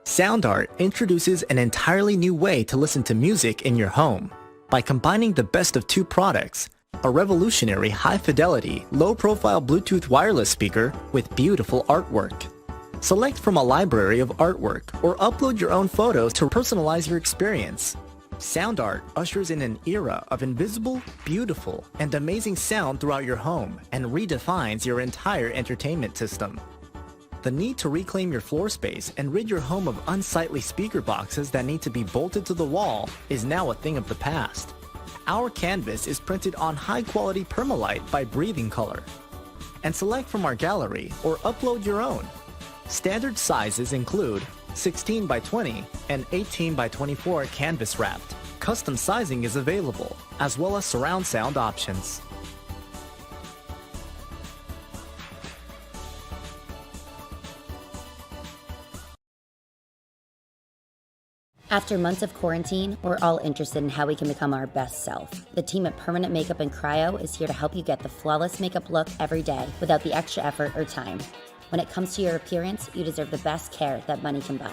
Sound Art introduces an entirely new way to listen to music in your home. By combining the best of two products, a revolutionary high-fidelity, low-profile Bluetooth wireless speaker with beautiful artwork. Select from a library of artwork or upload your own photos to personalize your experience. Sound Art ushers in an era of invisible, beautiful, and amazing sound throughout your home and redefines your entire entertainment system. The need to reclaim your floor space and rid your home of unsightly speaker boxes that need to be bolted to the wall is now a thing of the past. Our canvas is printed on high-quality permalite by Breathing Color. And select from our gallery or upload your own. Standard sizes include 16 by 20 and 18 by 24 canvas wrapped. Custom sizing is available, as well as surround sound options. After months of quarantine, we're all interested in how we can become our best self. The team at Permanent Makeup and Cryo is here to help you get the flawless makeup look every day without the extra effort or time. When it comes to your appearance, you deserve the best care that money can buy.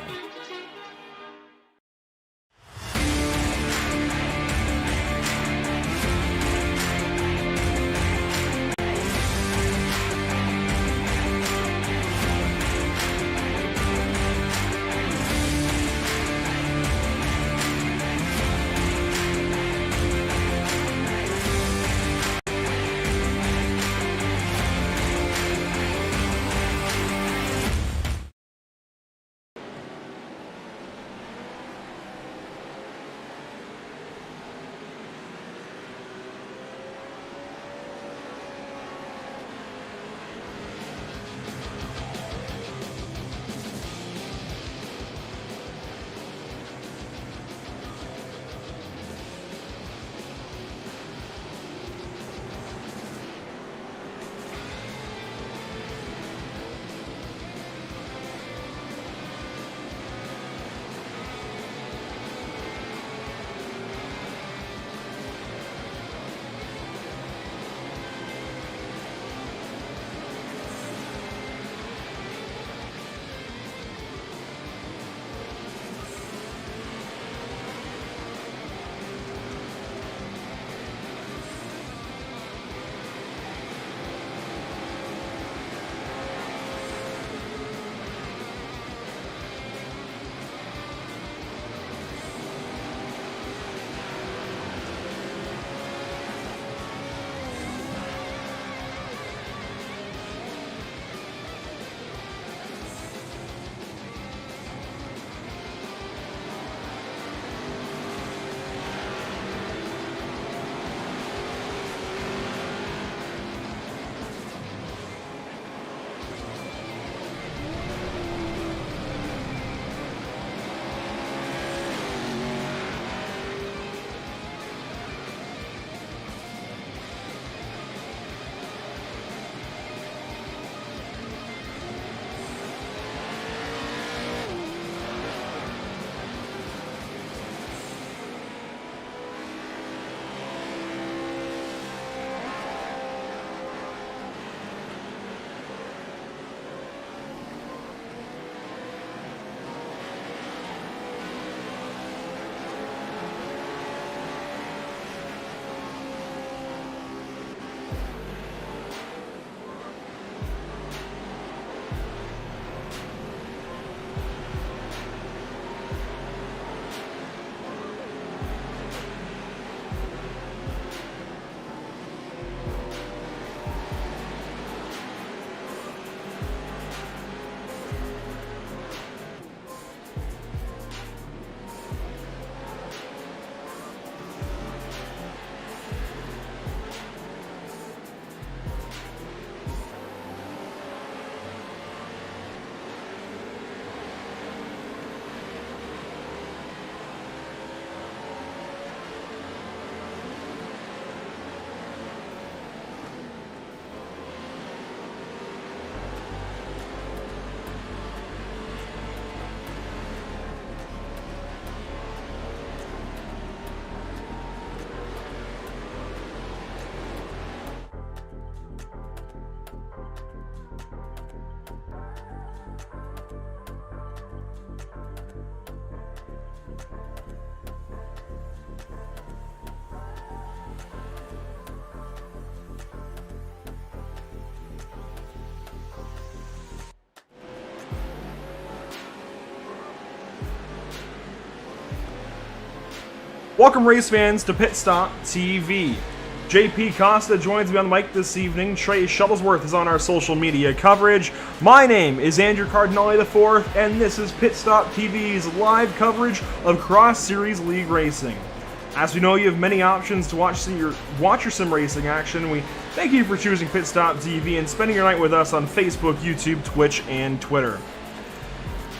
Welcome, race fans, to PitStop TV. JP Costa joins me on the mic this evening. Trey Shuttlesworth is on our social media coverage. My name is Andrew Cardinale IV, and this is PitStop TV's live coverage of Cross Series League racing. As we know, you have many options to watch your sim racing action. We thank you for choosing PitStop TV and spending your night with us on Facebook, YouTube, Twitch, and Twitter.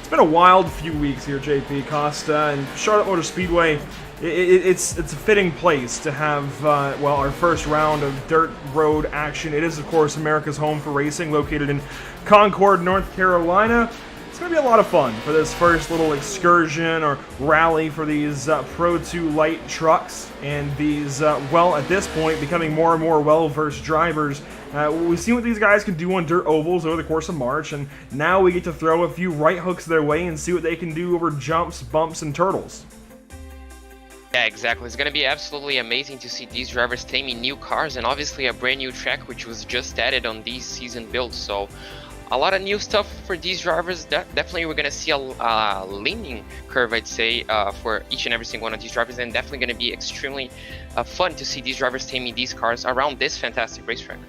It's been a wild few weeks here, JP Costa, and Charlotte Motor Speedway. It's a fitting place to have, well, our first round of dirt road action. It is, of course, America's home for racing, located in Concord, North Carolina. It's going to be a lot of fun for this first little excursion or rally for these Pro 2 light trucks and these, well, at this point, becoming more and more well-versed drivers. We've seen what these guys can do on dirt ovals over the course of March, and now we get to throw a few right hooks their way and see what they can do over jumps, bumps, and turtles. Yeah, exactly. It's going to be absolutely amazing to see these drivers taming new cars and obviously a brand new track which was just added on these season builds. So a lot of new stuff for these drivers. Definitely we're going to see a leaning curve, I'd say, for each and every single one of these drivers, and definitely going to be extremely fun to see these drivers taming these cars around this fantastic racetrack.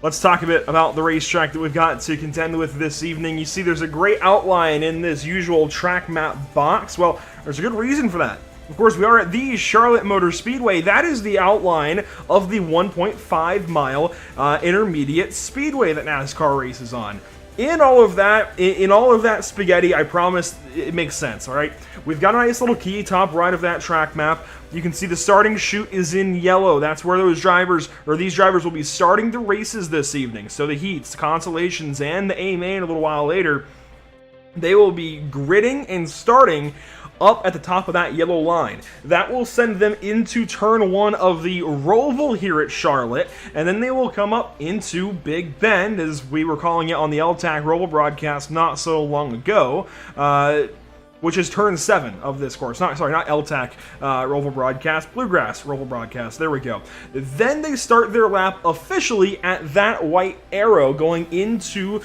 Let's talk a bit about the racetrack that we've got to contend with this evening. You see there's a great outline in this usual track map box. Well, there's a good reason for that. Of course, we are at the Charlotte Motor Speedway. That is the outline of the 1.5 mile intermediate speedway that NASCAR races on. In all of that spaghetti, I promise it makes sense, all right? We've got a nice little key top right of that track map. You can see the starting chute is in yellow. That's where these drivers will be starting the races this evening. So the heats, the consolations, and the A-main a little while later, they will be gridding and starting up at the top of that yellow line. That will send them into turn 1 of the Roval here at Charlotte, and then they will come up into Big Bend, as we were calling it on the LTAC Roval broadcast not so long ago, which is turn 7 of this course. Not LTAC Roval broadcast, Bluegrass Roval broadcast. There we go. Then they start their lap officially at that white arrow going into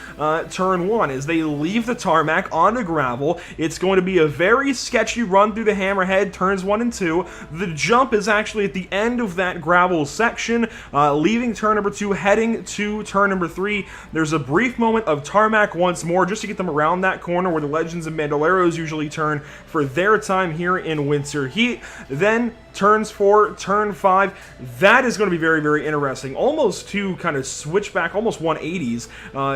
turn 1. As they leave the tarmac onto gravel, it's going to be a very sketchy run through the hammerhead, turns 1 and 2. The jump is actually at the end of that gravel section, leaving turn number 2, heading to turn number 3. There's a brief moment of tarmac once more, just to get them around that corner where the Legends and Bandoleros usually turn for their time here in winter heat. Then turns 4, turn 5. That is going to be very, very interesting. Almost two kind of switchback, almost 180s.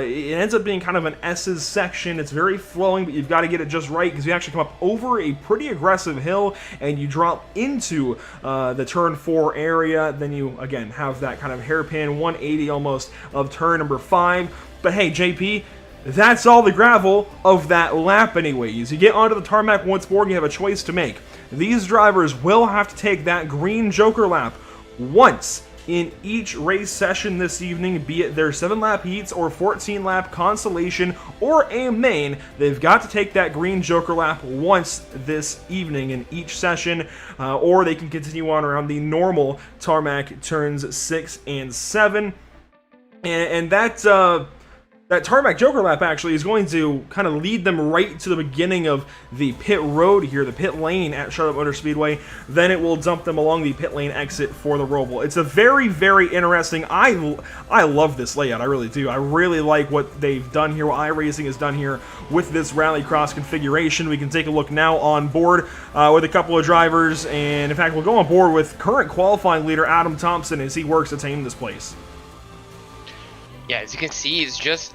It ends up being kind of an S's section. It's very flowing, but you've got to get it just right because you actually come up over a pretty aggressive hill and you drop into the turn 4 area. Then you, again, have that kind of hairpin 180 almost of turn number 5. But hey, JP, that's all the gravel of that lap anyways. You get onto the tarmac once more and you have a choice to make. These drivers will have to take that green Joker lap once in each race session this evening, be it their 7-lap heats or 14-lap consolation or a main. They've got to take that green Joker lap once this evening in each session, or they can continue on around the normal tarmac turns 6 and 7. And that tarmac Joker lap actually is going to kind of lead them right to the beginning of the pit road here, the pit lane at Charlotte Motor Speedway. Then it will dump them along the pit lane exit for the Roval. It's a very, very interesting. I love this layout. I really do. I really like what they've done here, what iRacing has done here with this rallycross configuration. We can take a look now on board with a couple of drivers, and in fact, we'll go on board with current qualifying leader Adam Thompson as he works to tame this place. Yeah, as you can see, it's just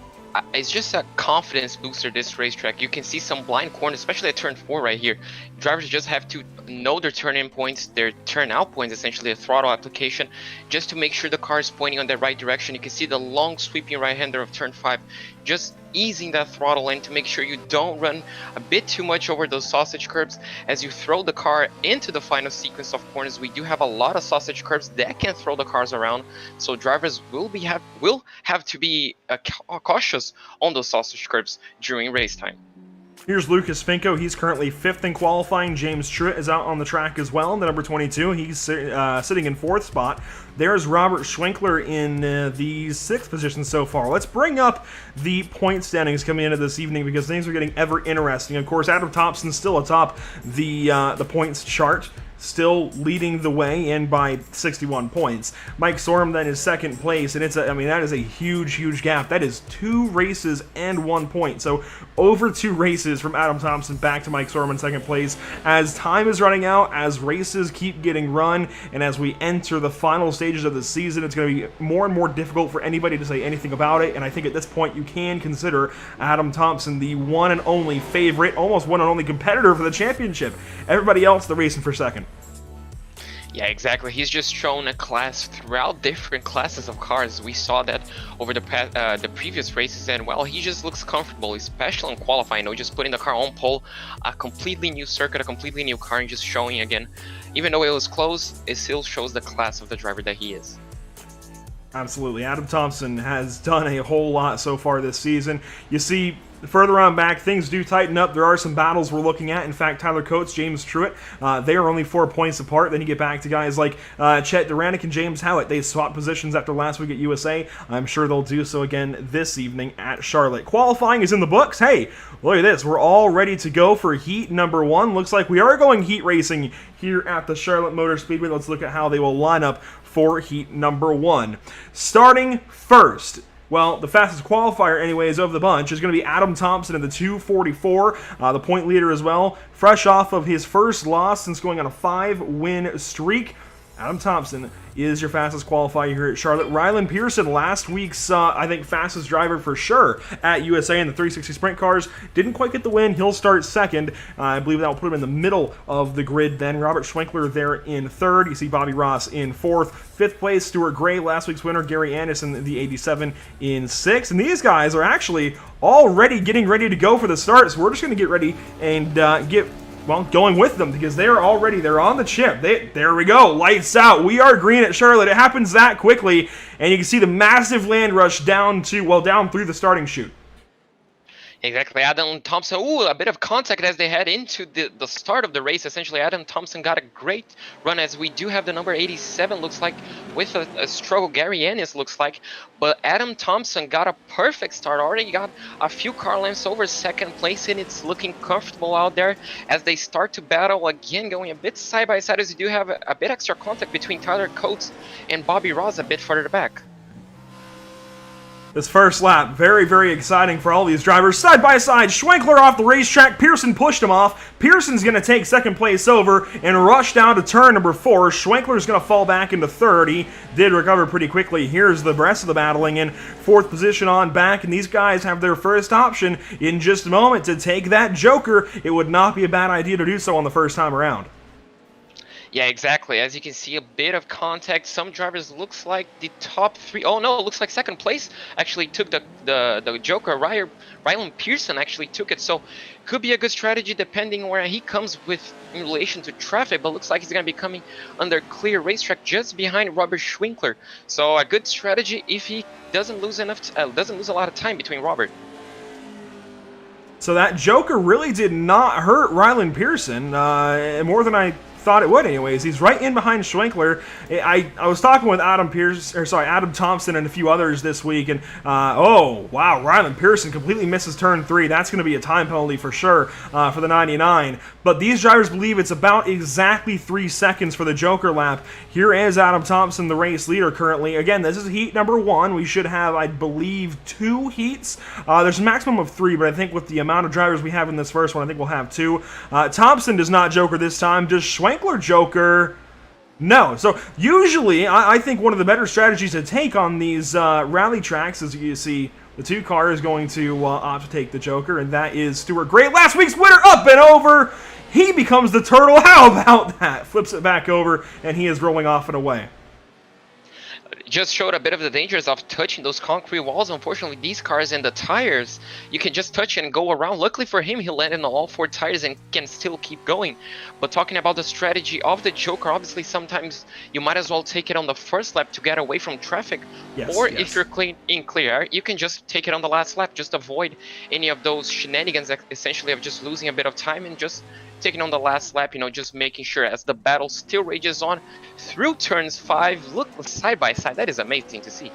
a confidence booster, this racetrack. You can see some blind corners, especially at turn 4 right here. Drivers just have to know their turn-in points, their turn-out points, essentially a throttle application, just to make sure the car is pointing on the right direction. You can see the long sweeping right-hander of turn 5, just easing that throttle in to make sure you don't run a bit too much over those sausage curbs. As you throw the car into the final sequence of corners, we do have a lot of sausage curbs that can throw the cars around, so drivers will have to be cautious on those sausage curbs during race time. Here's Lucas Finko. He's currently 5th in qualifying. James Truitt is out on the track as well, the number 22. He's sitting in 4th spot. There's Robert Schwenkler in the 6th position so far. Let's bring up the point standings coming into this evening because things are getting ever interesting. Of course, Adam Thompson's still atop the points chart. still leading the way in by 61 points. Mike Sorum then is second place, and I mean, that is a huge gap. That is 2 races and 1 point. So over 2 races from Adam Thompson back to Mike Sorum in second place. As time is running out, as races keep getting run, and as we enter the final stages of the season, it's going to be more and more difficult for anybody to say anything about it. And I think at this point you can consider Adam Thompson the one and only favorite, almost one and only competitor for the championship. Everybody else, they're racing for second. Yeah, exactly. He's just shown a class throughout different classes of cars. We saw that over the previous races, and well, he just looks comfortable, especially in qualifying. You know, just putting the car on pole, a completely new circuit, a completely new car, and just showing again, even though it was close, it still shows the class of the driver that he is. Absolutely. Adam Thompson has done a whole lot so far this season. You see, further on back, things do tighten up. There are some battles we're looking at. In fact, Tyler Coates, James Truitt, they are only 4 points apart. Then you get back to guys like Chet Duranick and James Howlett. They swapped positions after last week at USA. I'm sure they'll do so again this evening at Charlotte. Qualifying is in the books. Hey, look at this. We're all ready to go for heat number 1. Looks like we are going heat racing here at the Charlotte Motor Speedway. Let's look at how they will line up for heat number 1. Starting first, well, the fastest qualifier anyways of the bunch is going to be Adam Thompson in the 244, the point leader as well. Fresh off of his first loss since going on a 5-win streak, Adam Thompson is your fastest qualifier here at Charlotte. Rylan Pearson, last week's, I think, fastest driver for sure at USA in the 360 sprint cars. Didn't quite get the win. He'll start second. I believe that will put him in the middle of the grid then. Robert Schwenkler there in third. You see Bobby Ross in fourth. Fifth place, Stuart Gray, last week's winner. Gary Anderson, the 87, in sixth. And these guys are actually already getting ready to go for the start. So we're just going to get ready and going with them because they're on the chip. There we go, lights out. We are green at Charlotte. It happens that quickly, and you can see the massive land rush down through the starting chute. Exactly, Adam Thompson, a bit of contact as they head into the start of the race. Essentially, Adam Thompson got a great run, as we do have the number 87, looks like, with a struggle. Gary Ennis looks like, but Adam Thompson got a perfect start, already got a few car lengths over second place, and it's looking comfortable out there as they start to battle again, going a bit side by side, as you do have a bit extra contact between Tyler Coates and Bobby Ross a bit further back. This first lap, very exciting for all these drivers. Side by side, Schwenkler off the racetrack. Pearson pushed him off. Pearson's going to take second place over and rush down to turn number 4. Schwenkler's going to fall back into third. He did recover pretty quickly. Here's the rest of the battling in fourth position on back, and these guys have their first option in just a moment to take that Joker. It would not be a bad idea to do so on the first time around. Yeah, exactly. As you can see, a bit of contact. Some drivers looks like the top 3. Oh no, it looks like second place actually took the Joker. Rylan Pearson actually took it. So could be a good strategy depending where he comes with in relation to traffic. But looks like he's going to be coming under clear racetrack just behind Robert Schwenkler. So a good strategy if he doesn't lose a lot of time between Robert. So that Joker really did not hurt Rylan Pearson more than I thought it would anyways. He's right in behind Schwenkler. I was talking with Adam Thompson and a few others this week, and oh wow, Rylan Pearson completely misses turn 3. That's going to be a time penalty for sure for the 99. But these drivers believe it's about exactly 3 seconds for the Joker lap. Here is Adam Thompson, the race leader currently. Again, this is heat number 1. We should have, I believe, 2 heats. There's a maximum of 3, but I think with the amount of drivers we have in this first one, I think we'll have 2. Thompson does not Joker this time. Does Schwenkler Joker? No. So usually, I think one of the better strategies to take on these rally tracks is you see the 2 cars going to opt to take the Joker, and that is Stuart Gray, last week's winner, up and over. He becomes the turtle. How about that? Flips it back over, and he is rolling off and away. Just showed a bit of the dangers of touching those concrete walls. Unfortunately, these cars and the tires, you can just touch and go around. Luckily for him, he landed on all 4 tires and can still keep going. But talking about the strategy of the Joker, obviously sometimes you might as well take it on the first lap to get away from traffic. Or if you're in clear air, you can just take it on the last lap. Just avoid any of those shenanigans, essentially, of just losing a bit of time and just taking on the last lap, just making sure as the battle still rages on through turns 5. Look side by side, that is amazing to see.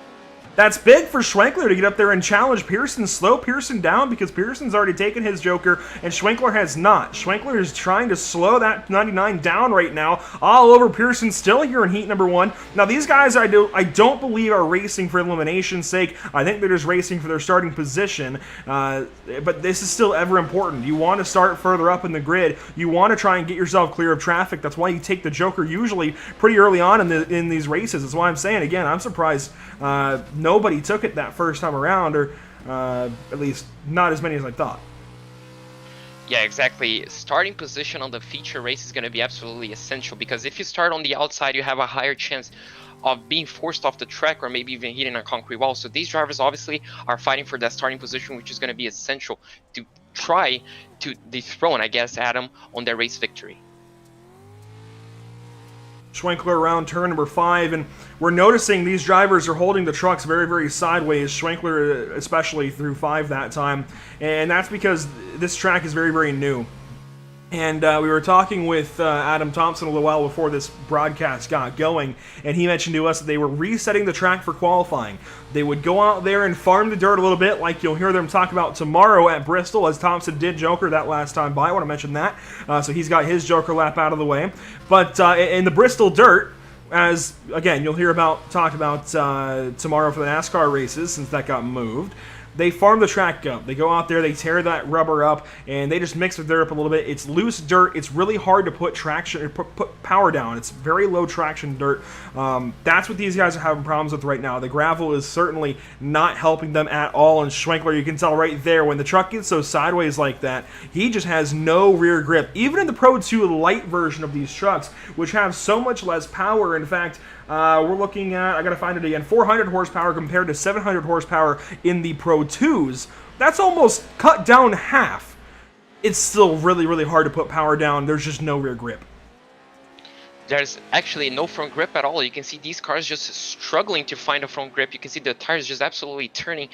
That's big for Schwenkler to get up there and challenge Pearson, slow Pearson down, because Pearson's already taken his Joker and Schwenkler has not. Schwenkler is trying to slow that 99 down right now, all over Pearson, still here in heat number 1. Now these guys I don't believe are racing for elimination's sake. I think they're just racing for their starting position, but this is still ever important. You want to start further up in the grid. You want to try and get yourself clear of traffic. That's why you take the Joker usually pretty early on in these races. That's why I'm saying, again, I'm surprised nobody took it that first time around, or at least not as many as I thought. Yeah, exactly. Starting position on the feature race is going to be absolutely essential, because if you start on the outside, you have a higher chance of being forced off the track or maybe even hitting a concrete wall. So these drivers obviously are fighting for that starting position, which is going to be essential to try to dethrone, I guess, Adam on their race victory. Schwenkler around turn number 5, and we're noticing these drivers are holding the trucks very, very sideways, Schwenkler especially through 5 that time, and that's because this track is very, very new. And we were talking with Adam Thompson a little while before this broadcast got going, and he mentioned to us that they were resetting the track for qualifying. They would go out there and farm the dirt a little bit, like you'll hear them talk about tomorrow at Bristol, as Thompson did Joker that last time by. I want to mention that. So he's got his Joker lap out of the way. But in the Bristol dirt, as, again, you'll hear talked about tomorrow for the NASCAR races, since that got moved, they farm the track up. They go out there, they tear that rubber up, and they just mix the dirt up a little bit. It's loose dirt. It's really hard to put traction, put power down. It's very low traction dirt. That's what these guys are having problems with right now. The gravel is certainly not helping them at all. And Schwenkler, you can tell right there, when the truck gets so sideways like that, he just has no rear grip. Even in the Pro 2 light version of these trucks, which have so much less power, in fact, we're looking at, I gotta find it again, 400 horsepower compared to 700 horsepower in the Pro 2s. That's almost cut down half. It's still really, really hard to put power down. There's just no rear grip. There's actually no front grip at all. You can see these cars just struggling to find a front grip. You can see the tires just absolutely turning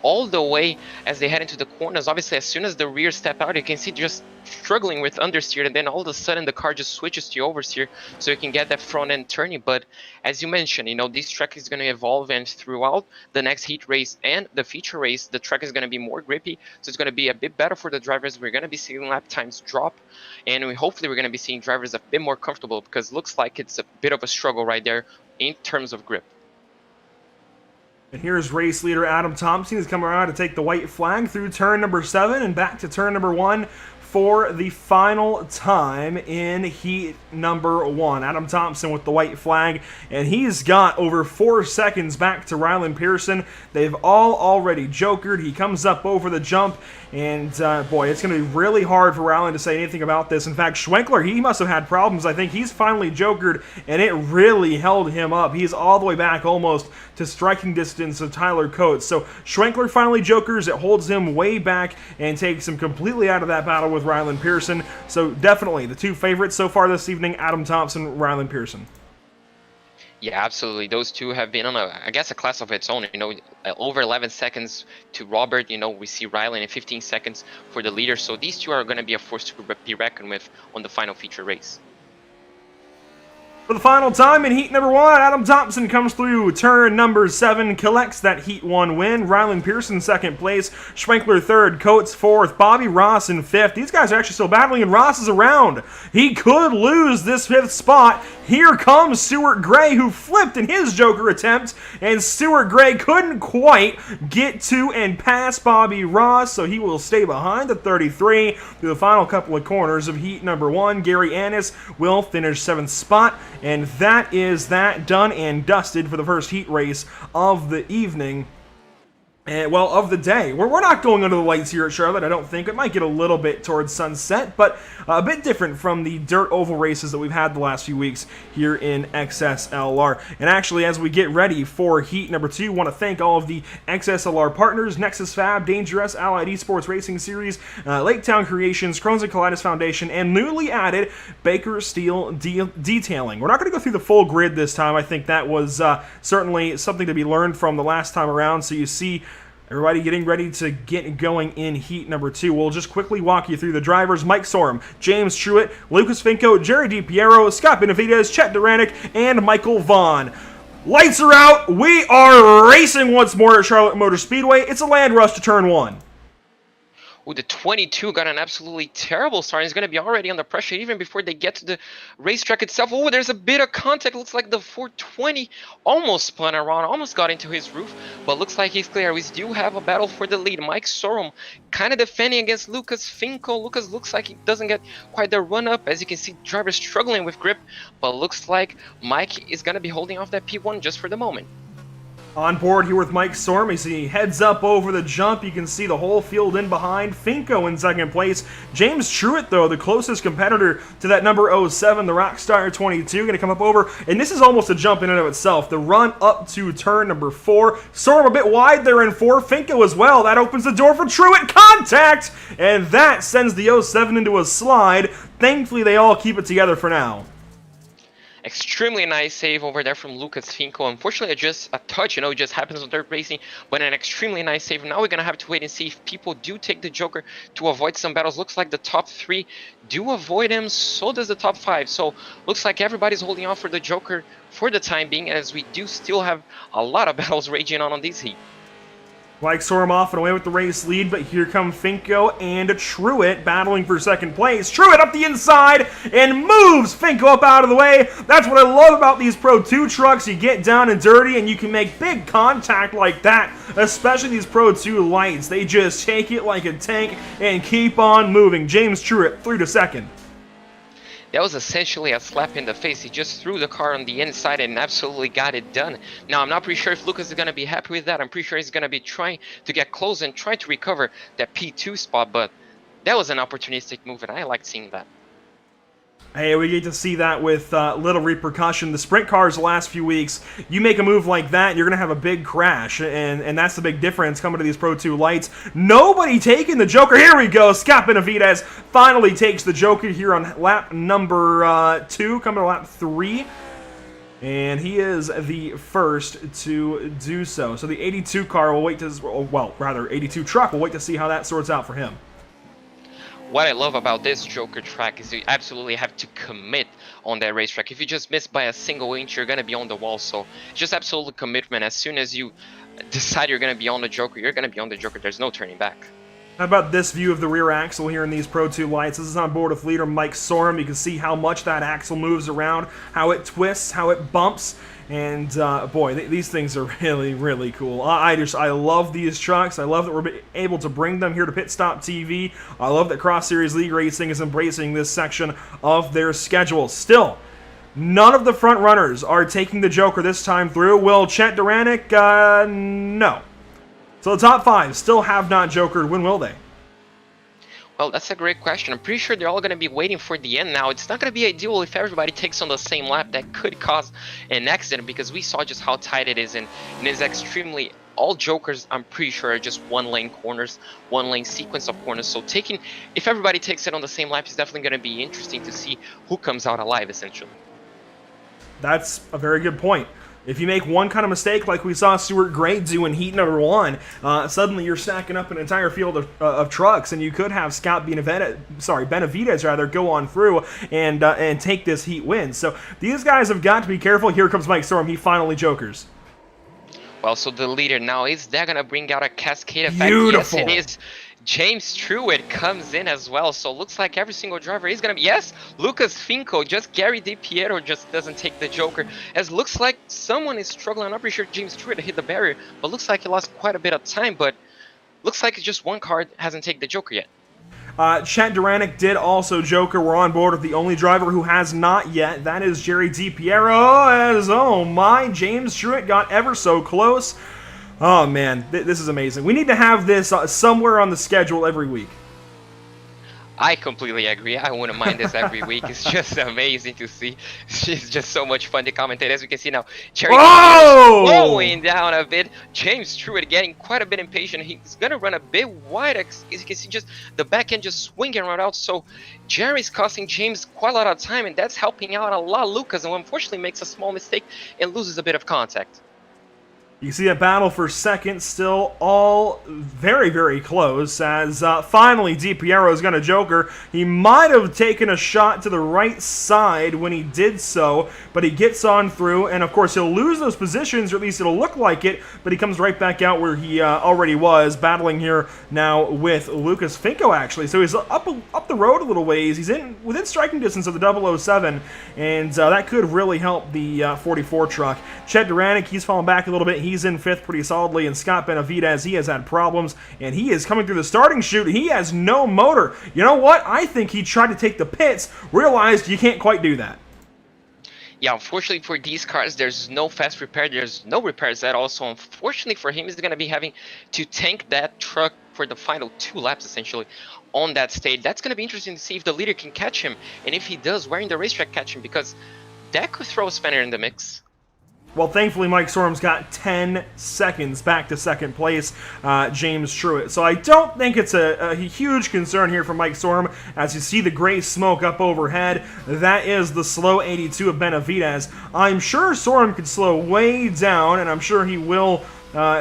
all the way as they head into the corners. Obviously, as soon as the rear step out, you can see just struggling with understeer, and then all of a sudden the car just switches to oversteer, so you can get that front end turning. But as you mentioned, this track is going to evolve, and throughout the next heat race and the feature race, the track is going to be more grippy, so it's going to be a bit better for the drivers. We're going to be seeing lap times drop, and hopefully we're going to be seeing drivers a bit more comfortable, because it looks like it's a bit of a struggle right there in terms of grip. And here's race leader Adam Thompson. He's coming around to take the white flag through turn number 7 and back to turn number 1 for the final time in heat number 1. Adam Thompson with the white flag, and he's got over 4 seconds back to Ryland Pearson. They've all already jokered. He comes up over the jump, and boy, it's going to be really hard for Ryland to say anything about this. In fact, Schwenkler, he must have had problems. I think he's finally jokered, and it really held him up. He's all the way back almost to striking distance of Tyler Coates. So Schwenkler finally jokers. It holds him way back and takes him completely out of that battle with Ryland Pearson. So definitely the 2 favorites so far this evening, Adam Thompson, Ryland Pearson. Yeah, absolutely. Those 2 have been on I guess a class of its own. Over 11 seconds to Robert. We see Ryland in 15 seconds for the leader. So these 2 are going to be a force to be reckoned with on the final feature race. For the final time in heat number 1, Adam Thompson comes through turn number 7, collects that heat 1 win. Ryland Pearson 2nd place, Schwenkler 3rd, Coates 4th, Bobby Ross in 5th. These guys are actually still battling, and Ross is around. He could lose this 5th spot. Here comes Stuart Gray, who flipped in his Joker attempt, and Stuart Gray couldn't quite get to and pass Bobby Ross, so he will stay behind the 33 through the final couple of corners of heat number 1. Gary Annis will finish 7th spot. And that is that done and dusted for the first heat race of the evening. Well, of the day. We're not going under the lights here at Charlotte, I don't think. It might get a little bit towards sunset, but a bit different from the dirt oval races that we've had the last few weeks here in XSLR. And actually, as we get ready for heat number 2, I want to thank all of the XSLR partners, Nexus Fab, Dangerous, Allied Esports Racing Series, Lake Town Creations, Crohn's and Colitis Foundation, and newly added Baker Steel Detailing. We're not going to go through the full grid this time. I think that was certainly something to be learned from the last time around, so you see everybody getting ready to get going in heat number 2. We'll just quickly walk you through the drivers. Mike Sorum, James Truitt, Lucas Finko, Jerry DiPiero, Scott Benavides, Chet Duranick, and Michael Vaughn. Lights are out. We are racing once more at Charlotte Motor Speedway. It's a land rush to turn 1. Ooh, the 22 got an absolutely terrible start. He's going to be already under pressure even before they get to the racetrack itself. Oh, there's a bit of contact. Looks like the 420 almost spun around, almost got into his roof, but looks like he's clear. We do have a battle for the lead. Mike Sorum kind of defending against Lucas Finkel. Lucas looks like he doesn't get quite the run up. As you can see, driver struggling with grip, but looks like Mike is going to be holding off that P1 just for the moment. On board here with Mike Storm, as he heads up over the jump, you can see the whole field in behind. Finko in second place. James Truitt, though, the closest competitor to that number 07, the Rockstar 22, going to come up over. And this is almost a jump in and of itself. The run up to turn number 4. Storm a bit wide there in 4. Finko as well. That opens the door for Truitt. Contact! And that sends the 07 into a slide. Thankfully, they all keep it together for now. Extremely nice save over there from Lucas Finkel. Unfortunately, just a touch, it just happens on dirt racing, but an extremely nice save. Now we're going to have to wait and see if people do take the Joker to avoid some battles. Looks like the top 3 do avoid him, so does the top 5. So looks like everybody's holding off for the Joker for the time being, as we do still have a lot of battles raging on this heat. Mike Sorum off and away with the race lead, but here come Finko and Truitt battling for second place. Truitt up the inside and moves Finko up out of the way. That's what I love about these Pro 2 trucks. You get down and dirty and you can make big contact like that, especially these Pro 2 lights. They just take it like a tank and keep on moving. James Truitt through to second. That was essentially a slap in the face. He just threw the car on the inside and absolutely got it done. Now, I'm not pretty sure if Lucas is going to be happy with that. I'm pretty sure he's going to be trying to get close and try to recover that P2 spot, but that was an opportunistic move, and I liked seeing that. Hey, we get to see that with little repercussion. The sprint cars the last few weeks, you make a move like that, you're going to have a big crash, and that's the big difference coming to these Pro 2 lights. Nobody taking the Joker. Here we go. Scott Benavidez finally takes the Joker here on lap number 2, coming to lap 3. And he is the first to do so. So the 82 car will wait to, well, rather 82 truck will wait to see how that sorts out for him. What I love about this Joker track is you absolutely have to commit on that racetrack. If you just miss by a single inch, you're going to be on the wall. So just absolute commitment. As soon as you decide you're going to be on the Joker, you're going to be on the Joker. There's no turning back. How about this view of the rear axle here in these Pro 2 lights? This is on board with leader Mike Sorum. You can see how much that axle moves around, how it twists, how it bumps. And boy, these things are really, really cool. I love these trucks. I love that we're able to bring them here to PitStop TV. I love that Cross Series League Racing is embracing this section of their schedule. Still, none of the front runners are taking the Joker this time through. Will Chet Duranic? No. So the top 5 still have not Jokered. When will they? Well, that's a great question. I'm pretty sure they're all going to be waiting for the end now. It's not going to be ideal if everybody takes on the same lap. That could cause an accident because we saw just how tight it is, and it's extremely... All Jokers, I'm pretty sure, are just one-lane corners, one-lane sequence of corners. So if everybody takes it on the same lap, it's definitely going to be interesting to see who comes out alive, essentially. That's a very good point. If you make one kind of mistake like we saw Stuart Gray do in heat number 1, suddenly you're stacking up an entire field of trucks, and you could have Scott Benavidez go on through and take this heat win. So these guys have got to be careful. Here comes Mike Storm. He finally Jokers. Well, so the leader now, is that going to bring out a cascade effect? Beautiful. Yes, it is. James Truitt comes in as well, so looks like every single driver is going to be... Yes, Lucas Finko, just Gary DiPiero just doesn't take the Joker. As looks like someone is struggling. I'm not pretty sure James Truitt hit the barrier, but looks like he lost quite a bit of time, but looks like it's just one car hasn't taken the Joker yet. Chet Duranic did also Joker. We're on board with the only driver who has not yet. That is Jerry DiPiero. As, oh my, James Truitt got ever so close. Oh man, this is amazing. We need to have this somewhere on the schedule every week. I completely agree. I wouldn't mind this every week. It's just amazing to see. It's just so much fun to commentate. As we can see now, Cherry slowing down a bit. James Truitt getting quite a bit impatient. He's going to run a bit wide. As you can see, just the back end just swinging right out. So Jerry's costing James quite a lot of time, and that's helping out a lot Lucas, and unfortunately makes a small mistake and loses a bit of contact. You see a battle for second, still all very, very close, as finally DiPiero is going to joker. He might have taken a shot to the right side when he did so, but he gets on through, and of course he'll lose those positions, or at least it'll look like it, but he comes right back out where he already was, battling here now with Lucas Finko, actually. So he's up the road a little ways. He's within striking distance of the 007, and that could really help the 44 truck. Chet Duranik, he's fallen back a little bit. He's in fifth pretty solidly, and Scott Benavidez, he has had problems, and he is coming through the starting chute. He has no motor. You know what? I think he tried to take the pits, realized you can't quite do that. Yeah, unfortunately for these cars, there's no fast repair. There's no repairs at all. So unfortunately for him, he's going to be having to tank that truck for the final 2 laps, essentially, on that stage. That's going to be interesting to see if the leader can catch him, and if he does, where in the racetrack catch him, because that could throw a spanner in the mix. Well, thankfully, Mike Sorum's got 10 seconds back to second place, James Truitt. So I don't think it's a huge concern here for Mike Sorum. As you see the gray smoke up overhead, that is the slow 82 of Benavidez. I'm sure Sorum could slow way down, and I'm sure he will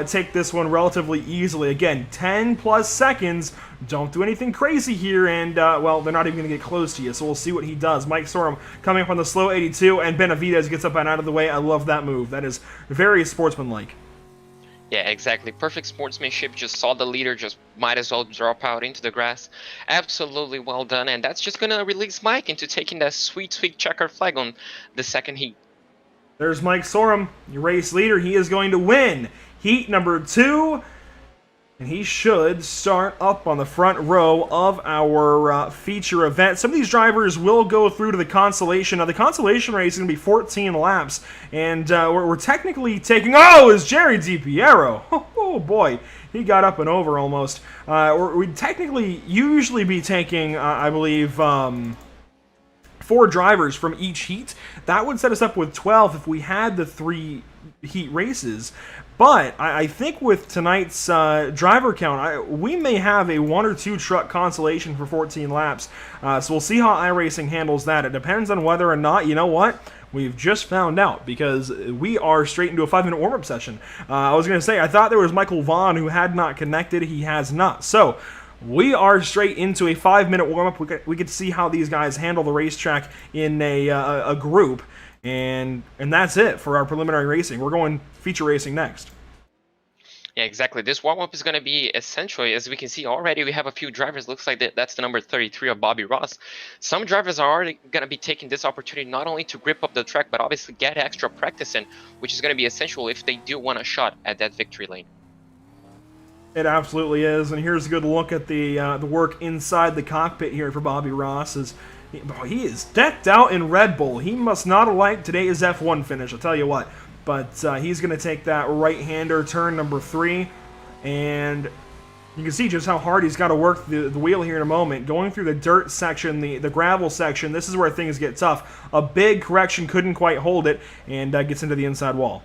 take this one relatively easily. Again, 10 plus seconds. Don't do anything crazy here, and, well, they're not even going to get close to you, so we'll see what he does. Mike Sorum coming up on the slow 82, and Benavidez gets up and out of the way. I love that move. That is very sportsmanlike. Yeah, exactly. Perfect sportsmanship. Just saw the leader, just might as well drop out into the grass. Absolutely well done, and that's just going to release Mike into taking that sweet, sweet checker flag on the second heat. There's Mike Sorum, your race leader. He is going to win heat number 2. And he should start up on the front row of our feature event. Some of these drivers will go through to the Consolation. Now, the Consolation race is going to be 14 laps. And we're technically taking... Oh, it's Jerry DiPiero. Oh, boy. He got up and over almost. We'd technically usually be taking, I believe... 4 drivers from each heat. That would set us up with 12 if we had the 3 heat races. But I think with tonight's driver count, we may have a 1 or 2 truck consolation for 14 laps. So we'll see how iRacing handles that. It depends on whether or not, you know what? We've just found out, because we are straight into a 5-minute warm-up session. I was going to say, I thought there was Michael Vaughn who had not connected. He has not. So we are straight into a 5-minute warm-up. We get to see how these guys handle the racetrack in a group. And that's it for our preliminary racing. We're going feature racing next. Yeah, exactly. This warm-up is going to be essential. As we can see already, we have a few drivers. Looks like that's the number 33 of Bobby Ross. Some drivers are already going to be taking this opportunity not only to grip up the track, but obviously get extra practice in, which is going to be essential if they do want a shot at that victory lane. It absolutely is. And here's a good look at the work inside the cockpit here for Bobby Ross. He is decked out in Red Bull. He must not have liked today's F1 finish, I'll tell you what. But he's going to take that right-hander, turn number 3. And you can see just how hard he's got to work the wheel here in a moment. Going through the dirt section, the gravel section, this is where things get tough. A big correction couldn't quite hold it, and gets into the inside wall.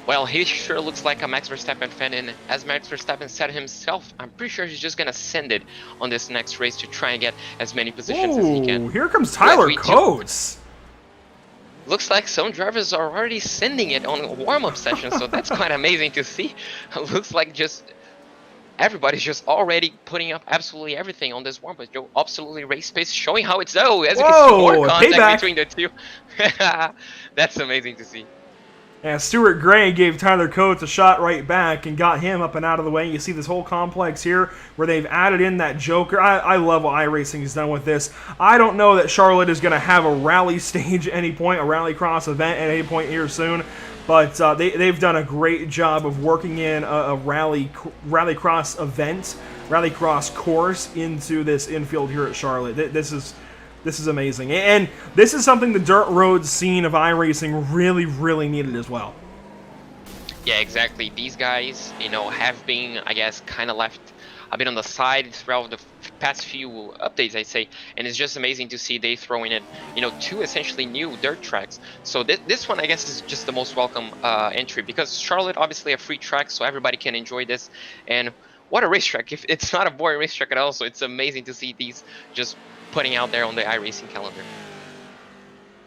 Well, he sure looks like a Max Verstappen fan, and as Max Verstappen said himself, I'm pretty sure he's just going to send it on this next race to try and get as many positions as he can. Here comes Tyler Coates. Looks like some drivers are already sending it on a warm-up session, so that's quite amazing to see. Looks like just everybody's just already putting up absolutely everything on this warm-up. Absolutely race pace, showing how it's as you can see more contact between the two. That's amazing to see. Yeah, Stuart Gray gave Tyler Coates a shot right back and got him up and out of the way. You see this whole complex here where they've added in that Joker. I love what iRacing has done with this. I don't know that Charlotte is going to have a rally stage at any point, a rallycross event at any point here soon. But they've done a great job of working in a rallycross event, rallycross course into this infield here at Charlotte. This is amazing. And this is something the dirt road scene of iRacing really, really needed as well. Yeah, exactly. These guys, have been, I guess, kind of left a bit on the side throughout the past few updates, I say. And it's just amazing to see they throwing in, 2 essentially new dirt tracks. So this one, I guess, is just the most welcome entry, because Charlotte, obviously a free track, so everybody can enjoy this. And what a racetrack. If it's not a boring racetrack at all, so it's amazing to see these just putting out there on the iRacing calendar.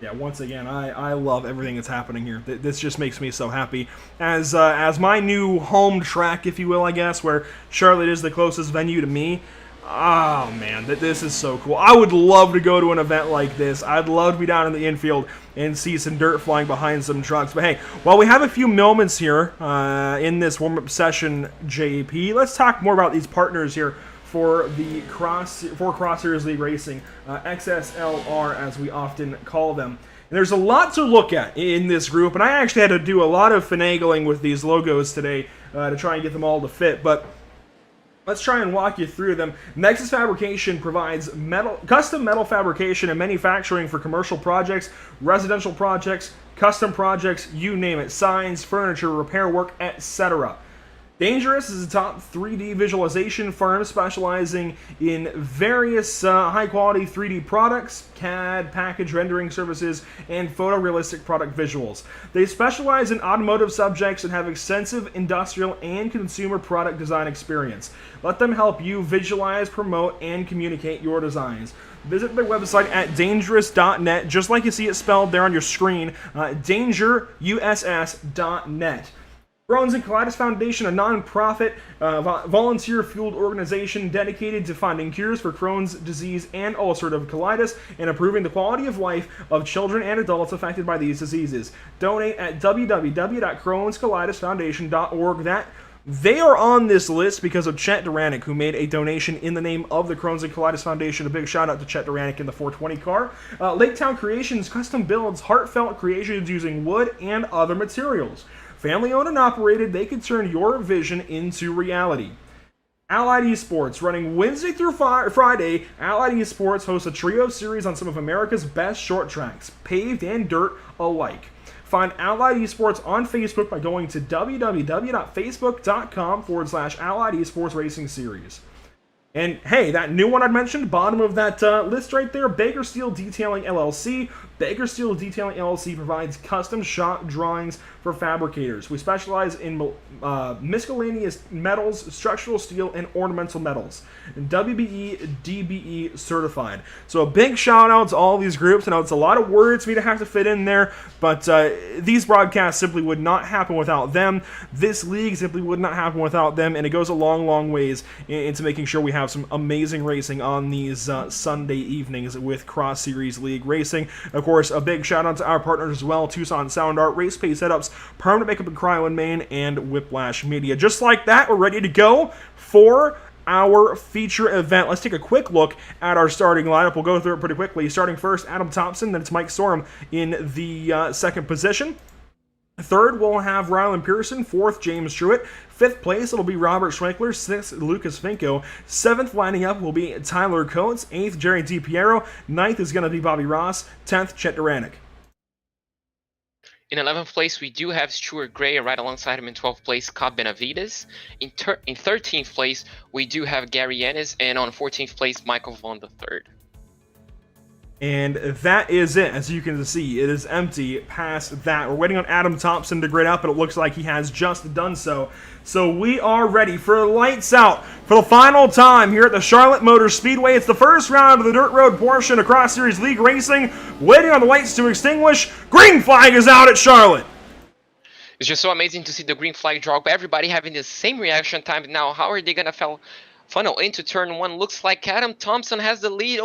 Yeah, once again, I love everything that's happening here. This just makes me so happy. As my new home track, if you will, I guess, where Charlotte is the closest venue to me. Oh man, this is so cool. I would love to go to an event like this. I'd love to be down in the infield and see some dirt flying behind some trucks. But hey, while we have a few moments here in this warm-up session, JP, let's talk more about these partners here for the Cross Series League Racing, XSLR as we often call them. And there's a lot to look at in this group, and I actually had to do a lot of finagling with these logos today to try and get them all to fit, but let's try and walk you through them. Nexus Fabrication provides custom metal fabrication and manufacturing for commercial projects, residential projects, custom projects, you name it, signs, furniture, repair work, etc. Dangerous is a top 3D visualization firm specializing in various high-quality 3D products, CAD, package rendering services, and photorealistic product visuals. They specialize in automotive subjects and have extensive industrial and consumer product design experience. Let them help you visualize, promote, and communicate your designs. Visit their website at dangerous.net, just like you see it spelled there on your screen, dangeruss.net. Crohn's and Colitis Foundation, a non-profit, volunteer-fueled organization dedicated to finding cures for Crohn's disease and ulcerative colitis and improving the quality of life of children and adults affected by these diseases. Donate at www.crohnscolitisfoundation.org. They are on this list because of Chet Duranic, who made a donation in the name of the Crohn's and Colitis Foundation. A big shout out to Chet Duranic in the 420 car. Lake Town Creations custom builds heartfelt creations using wood and other materials. Family owned and operated, they can turn your vision into reality. Allied Esports, running Wednesday through Friday, Allied Esports hosts a trio series on some of America's best short tracks, paved and dirt alike. Find Allied Esports on Facebook by going to www.facebook.com/Allied Esports Racing Series. And hey, that new one I mentioned, bottom of that list right there, Baker Steel Detailing LLC. Baker Steel Detailing LLC provides custom shop drawings for fabricators. We specialize in miscellaneous metals, structural steel, and ornamental metals. WBE, DBE certified. So a big shout out to all these groups. I know it's a lot of words for me to have to fit in there, but these broadcasts simply would not happen without them. This league simply would not happen without them, and it goes a long, long ways into making sure we have some amazing racing on these Sunday evenings with Cross Series League Racing. Of course, a big shout out to our partners as well, Tucson Sound Art, Race Pay Setups, Permanent Makeup and Cryo in Maine, and Whiplash Media. Just like that, we're ready to go for our feature event. Let's take a quick look at our starting lineup. We'll go through it pretty quickly. Starting first, Adam Thompson, then it's Mike Sorum in the second position. Third, we'll have Rylan Pearson. Fourth, James Truitt. Fifth place, it'll be Robert Schwenkler. Sixth, Lucas Finko. Seventh, lining up will be Tyler Coates. Eighth, Jerry DiPiero. Ninth is going to be Bobby Ross. 10th, Chet Duranic. In 11th place, we do have Stuart Gray, right alongside him in 12th place, Cobb Benavides. In 13th place, we do have Gary Ennis, and on 14th place, Michael Vaughn III. And that is it. As you can see, it is empty past that. We're waiting on Adam Thompson to grid up, but it looks like he has just done so. So we are ready for lights out for the final time here at the Charlotte Motor Speedway. It's the first round of the dirt road portion of Cross Series League Racing. Waiting on the lights to extinguish. Green flag is out at Charlotte. It's just so amazing to see the green flag drop. Everybody having the same reaction time. Now, how are they going to funnel into turn one? Looks like Adam Thompson has the lead.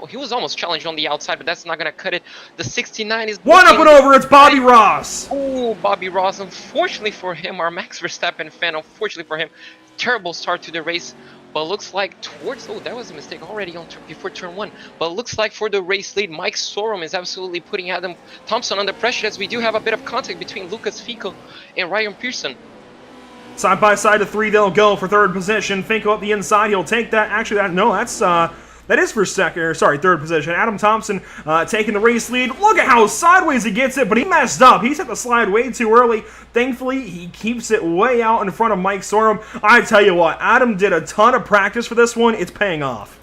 He was almost challenged on the outside, but that's not going to cut it. The 69 is one up and over. It's Bobby Ross. Oh, Bobby Ross. Unfortunately for him, our Max Verstappen fan, unfortunately for him, terrible start to the race. But looks like that was a mistake already before turn one. But looks like for the race lead, Mike Sorum is absolutely putting Adam Thompson under pressure, as we do have a bit of contact between Lucas Finko and Ryan Pearson. Side by side, the three, they'll go for third position. Finko up the inside, he'll take that. Actually, that is for third position. Adam Thompson taking the race lead. Look at how sideways he gets it, but he messed up. He set the slide way too early. Thankfully, he keeps it way out in front of Mike Sorum. I tell you what, Adam did a ton of practice for this one. It's paying off.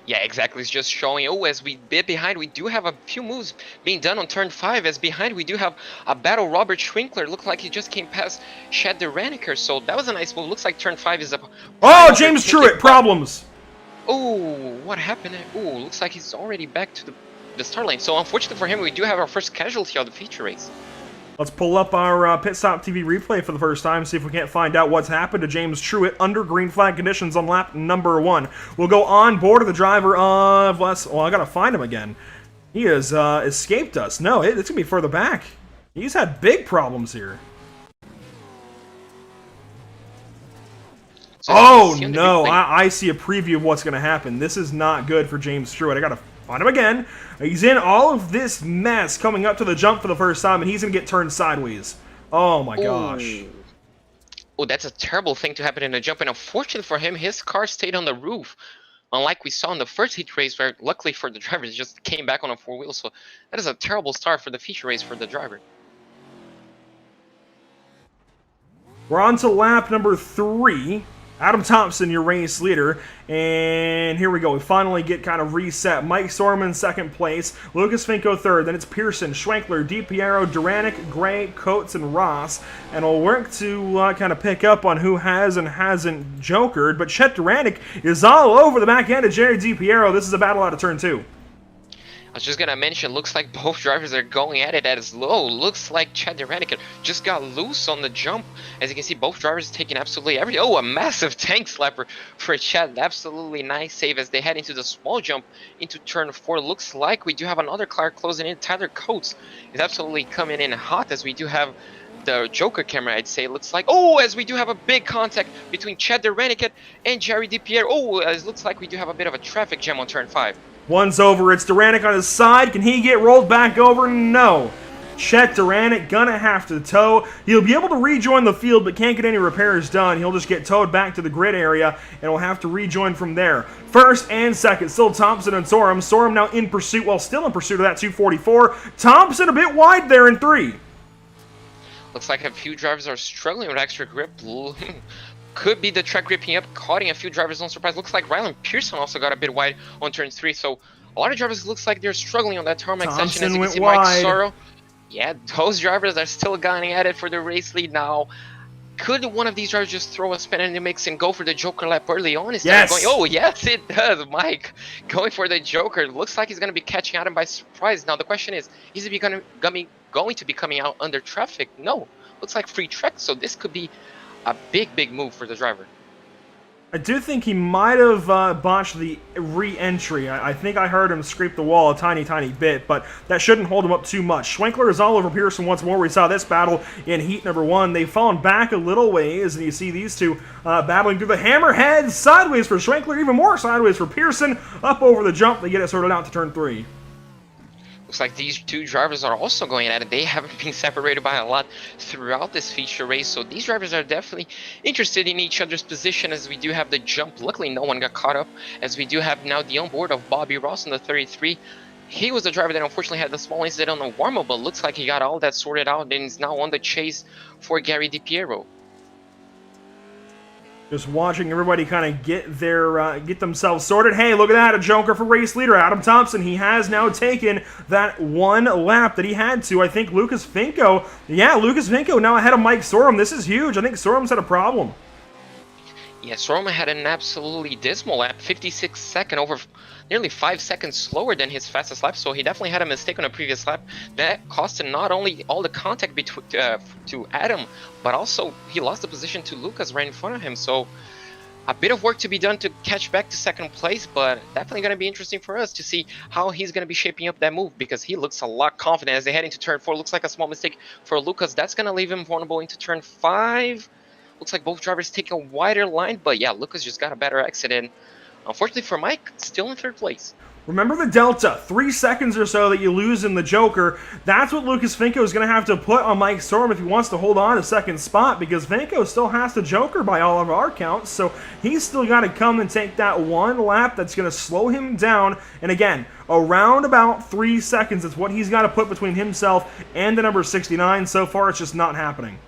Yeah, exactly. It's just showing, as we bit behind, we do have a few moves being done on turn 5. As behind, we do have a battle Robert Schwinkler. Looked like he just came past Chad Duraniker, so that was a nice move. Looks like turn 5 is up. Oh, James Truitt, problems. Oh, what happened? Oh, looks like he's already back to the the start lane. So unfortunately for him, we do have our first casualty of the feature race. Let's pull up our PitStop TV replay for the first time, see if we can't find out what's happened to James Truitt under green flag conditions on lap number 1. We'll go on board of the driver of... Well, I gotta find him again. He has escaped us. No, it's gonna be further back. He's had big problems here. So oh, no, I see a preview of what's gonna happen. This is not good for James Truitt. I gotta find him again. He's in all of this mess coming up to the jump for the first time, and he's going to get turned sideways. Oh my gosh. Oh, that's a terrible thing to happen in a jump, and unfortunately for him, his car stayed on the roof. Unlike we saw in the first heat race, where luckily for the driver, it just came back on a 4 wheels. So that is a terrible start for the feature race for the driver. We're on to lap number 3. Adam Thompson, your race leader, and here we go. We finally get kind of reset. Mike Sorman, second place. Lucas Finko, third. Then it's Pearson, Schwenkler, DiPiero, Duranic, Gray, Coates, and Ross. And we'll work to kind of pick up on who has and hasn't jokered. But Chet Duranic is all over the back end of Jerry DiPiero. This is a battle out of turn 2. I was just gonna mention, looks like both drivers are going at it as low. Looks like Chad Duranic just got loose on the jump. As you can see, both drivers taking absolutely everything. Oh, a massive tank slapper for Chad. Absolutely nice save as they head into the small jump into turn 4. Looks like we do have another car closing in. Tyler Coates is absolutely coming in hot as we do have the Joker camera, I'd say. Looks like, oh, as we do have a big contact between Chad Duranic and Jerry DiPiero. Oh, it looks like we do have a bit of a traffic jam on turn 5. One's over. It's Duranic on his side. Can he get rolled back over? No. Chet Duranic gonna have to tow. He'll be able to rejoin the field, but can't get any repairs done. He'll just get towed back to the grid area, and will have to rejoin from there. First and second, still Thompson and Sorum. Sorum now in pursuit, well, still in pursuit of that 244. Thompson a bit wide there in 3. Looks like a few drivers are struggling with extra grip. Could be the track gripping up, caught a few drivers on surprise. Looks like Rylan Pearson also got a bit wide on turn 3. So a lot of drivers looks like they're struggling on that tarmac section. As you can see, Mike Sorrow. Yeah, those drivers are still going at it for the race lead now. Could one of these drivers just throw a spin in the mix and go for the Joker lap early on instead of going? Oh, yes, it does. Mike going for the Joker. Looks like he's going to be catching Adam by surprise. Now the question is he going to be coming out under traffic? No. Looks like free track. So this could be a big move for the driver. I do think he might have botched the re-entry. I think I heard him scrape the wall a tiny bit, but that shouldn't hold him up too much. Schwenkler is all over Pearson once more. We saw this battle in heat number 1. They've fallen back a little ways, and you see these two battling through the hammerhead. Sideways for Schwenkler, even more sideways for Pearson. Up over the jump, they get it sorted out to turn 3. Looks like these two drivers are also going at it. They haven't been separated by a lot throughout this feature race, so these drivers are definitely interested in each other's position as we do have the jump. Luckily, no one got caught up as we do have now the onboard of Bobby Ross in the 33. He was the driver that unfortunately had the small incident on the warm-up, but looks like he got all that sorted out and is now on the chase for Gary DiPiero. Just watching everybody kind of get themselves sorted. Hey, look at that, a Joker for race leader Adam Thompson. He has now taken that 1 lap that he had to. I think Lucas Finko, Lucas Finko now ahead of Mike Sorum. This is huge. I think Sorum's had a problem. Yeah, Soroma had an absolutely dismal lap, 56 second, over nearly 5 seconds slower than his fastest lap, so he definitely had a mistake on a previous lap. That cost him not only all the contact between to Adam, but also he lost the position to Lucas right in front of him, so a bit of work to be done to catch back to second place, but definitely going to be interesting for us to see how he's going to be shaping up that move, because he looks a lot confident as they head into turn 4. Looks like a small mistake for Lucas. That's going to leave him vulnerable into turn 5. Looks like both drivers take a wider line, but yeah, Lucas just got a better exit in. Unfortunately for Mike, still in 3rd place. Remember the delta, 3 seconds or so that you lose in the Joker. That's what Lucas Finko is going to have to put on Mike Sorum if he wants to hold on to 2nd spot, because Finko still has the Joker by all of our counts, so he's still got to come and take that 1 lap that's going to slow him down. And again, around about 3 seconds is what he's got to put between himself and the number 69. So far, it's just not happening.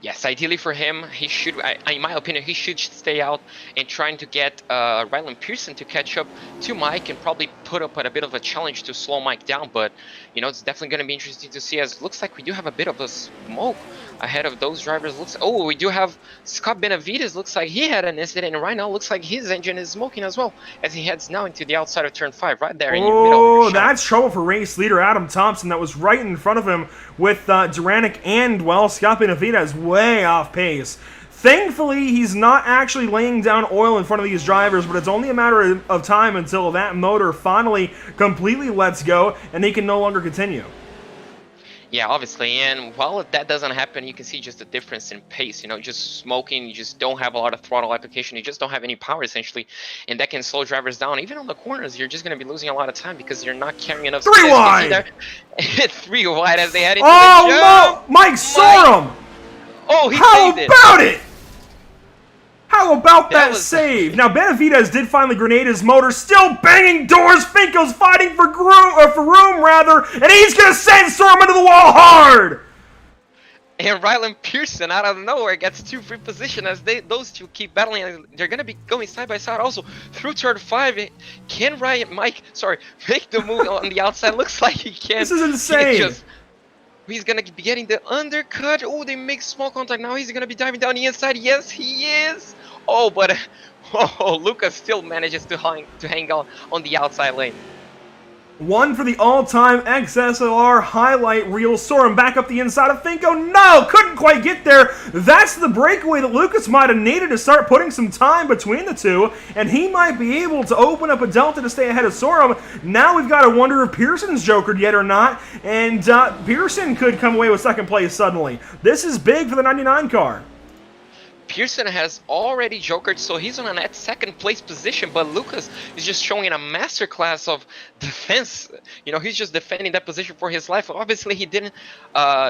Yes, ideally for him, he should, in my opinion, he should stay out and trying to get Ryland Pearson to catch up to Mike and probably put up at a bit of a challenge to slow Mike down. But, you know, it's definitely going to be interesting to see, as it looks like we do have a bit of a smoke ahead of those drivers. Oh, we do have Scott Benavides. Looks like he had an incident, and right now looks like his engine is smoking as well as he heads now into the outside of turn 5, right there in the middle of your shot. That's trouble for race leader Adam Thompson. That was right in front of him with Duranic and, well, Scott Benavides way off pace. Thankfully, he's not actually laying down oil in front of these drivers, but it's only a matter of time until that motor finally completely lets go and he can no longer continue. Yeah, obviously, and while that doesn't happen, you can see just the difference in pace. You know, just smoking, you just don't have a lot of throttle application, you just don't have any power essentially, and that can slow drivers down. Even on the corners, you're just going to be losing a lot of time because you're not carrying enough. 3 wide! 3 wide as they head into the jump. No! Mike soared him! Oh, he saved it! How about it? How about that save? Now, Benavides did finally grenade his motor, still banging doors. Finko's fighting for room, and he's going to send Storm into the wall hard! And Ryland Pearson, out of nowhere, gets 2 free position as those two keep battling. And they're going to be going side by side also through turn 5. Can Mike make the move on the outside? Looks like he can. This is insane. He's going to be getting the undercut. Oh, they make small contact. Now he's going to be diving down the inside. Yes, he is. Oh, but Lucas still manages to hang on the outside lane. One for the all-time XSLR highlight reel. Soren back up the inside of Finko. No, couldn't quite get there. That's the breakaway that Lucas might have needed to start putting some time between the two, and he might be able to open up a delta to stay ahead of Soren. Now we've got to wonder if Pearson's jokered yet or not, and Pearson could come away with second place suddenly. This is big for the 99 car. Pearson has already jokered, so he's on a net second place position, but Lucas is just showing a masterclass of defense. You know, he's just defending that position for his life. Obviously, he didn't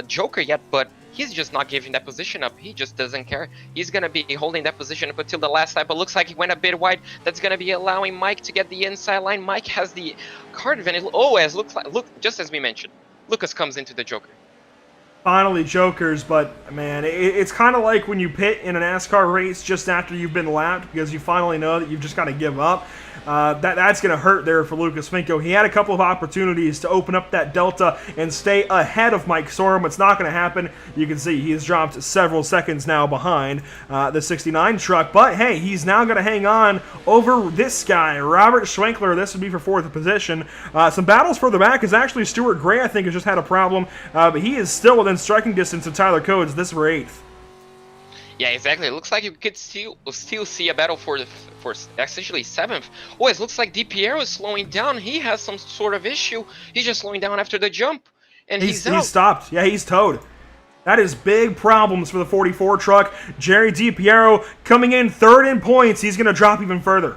joker yet, but he's just not giving that position up. He just doesn't care. He's going to be holding that position up until the last lap, but looks like he went a bit wide. That's going to be allowing Mike to get the inside line. Mike has the card advantage. Oh, just as we mentioned, Lucas comes into the joker. Finally jokers, but man, it's kind of like when you pit in a NASCAR race just after you've been lapped because you finally know that you've just got to give up. That's going to hurt there for Lucas Finko. He had a couple of opportunities to open up that delta and stay ahead of Mike Sorum. It's not going to happen. You can see he has dropped several seconds now behind the 69 truck, but hey, he's now going to hang on over this guy, Robert Schwenkler. This would be for 4th position. Some battles further back is actually Stuart Gray, I think, has just had a problem, but he is still within striking distance of Tyler Coates. This for 8th. Yeah, exactly. It looks like you could still see a battle for essentially 7th. Oh, it looks like DiPiero is slowing down. He has some sort of issue. He's just slowing down after the jump, and he's out. He's stopped. Yeah, he's towed. That is big problems for the 44 truck. Jerry DiPiero coming in 3rd in points. He's going to drop even further.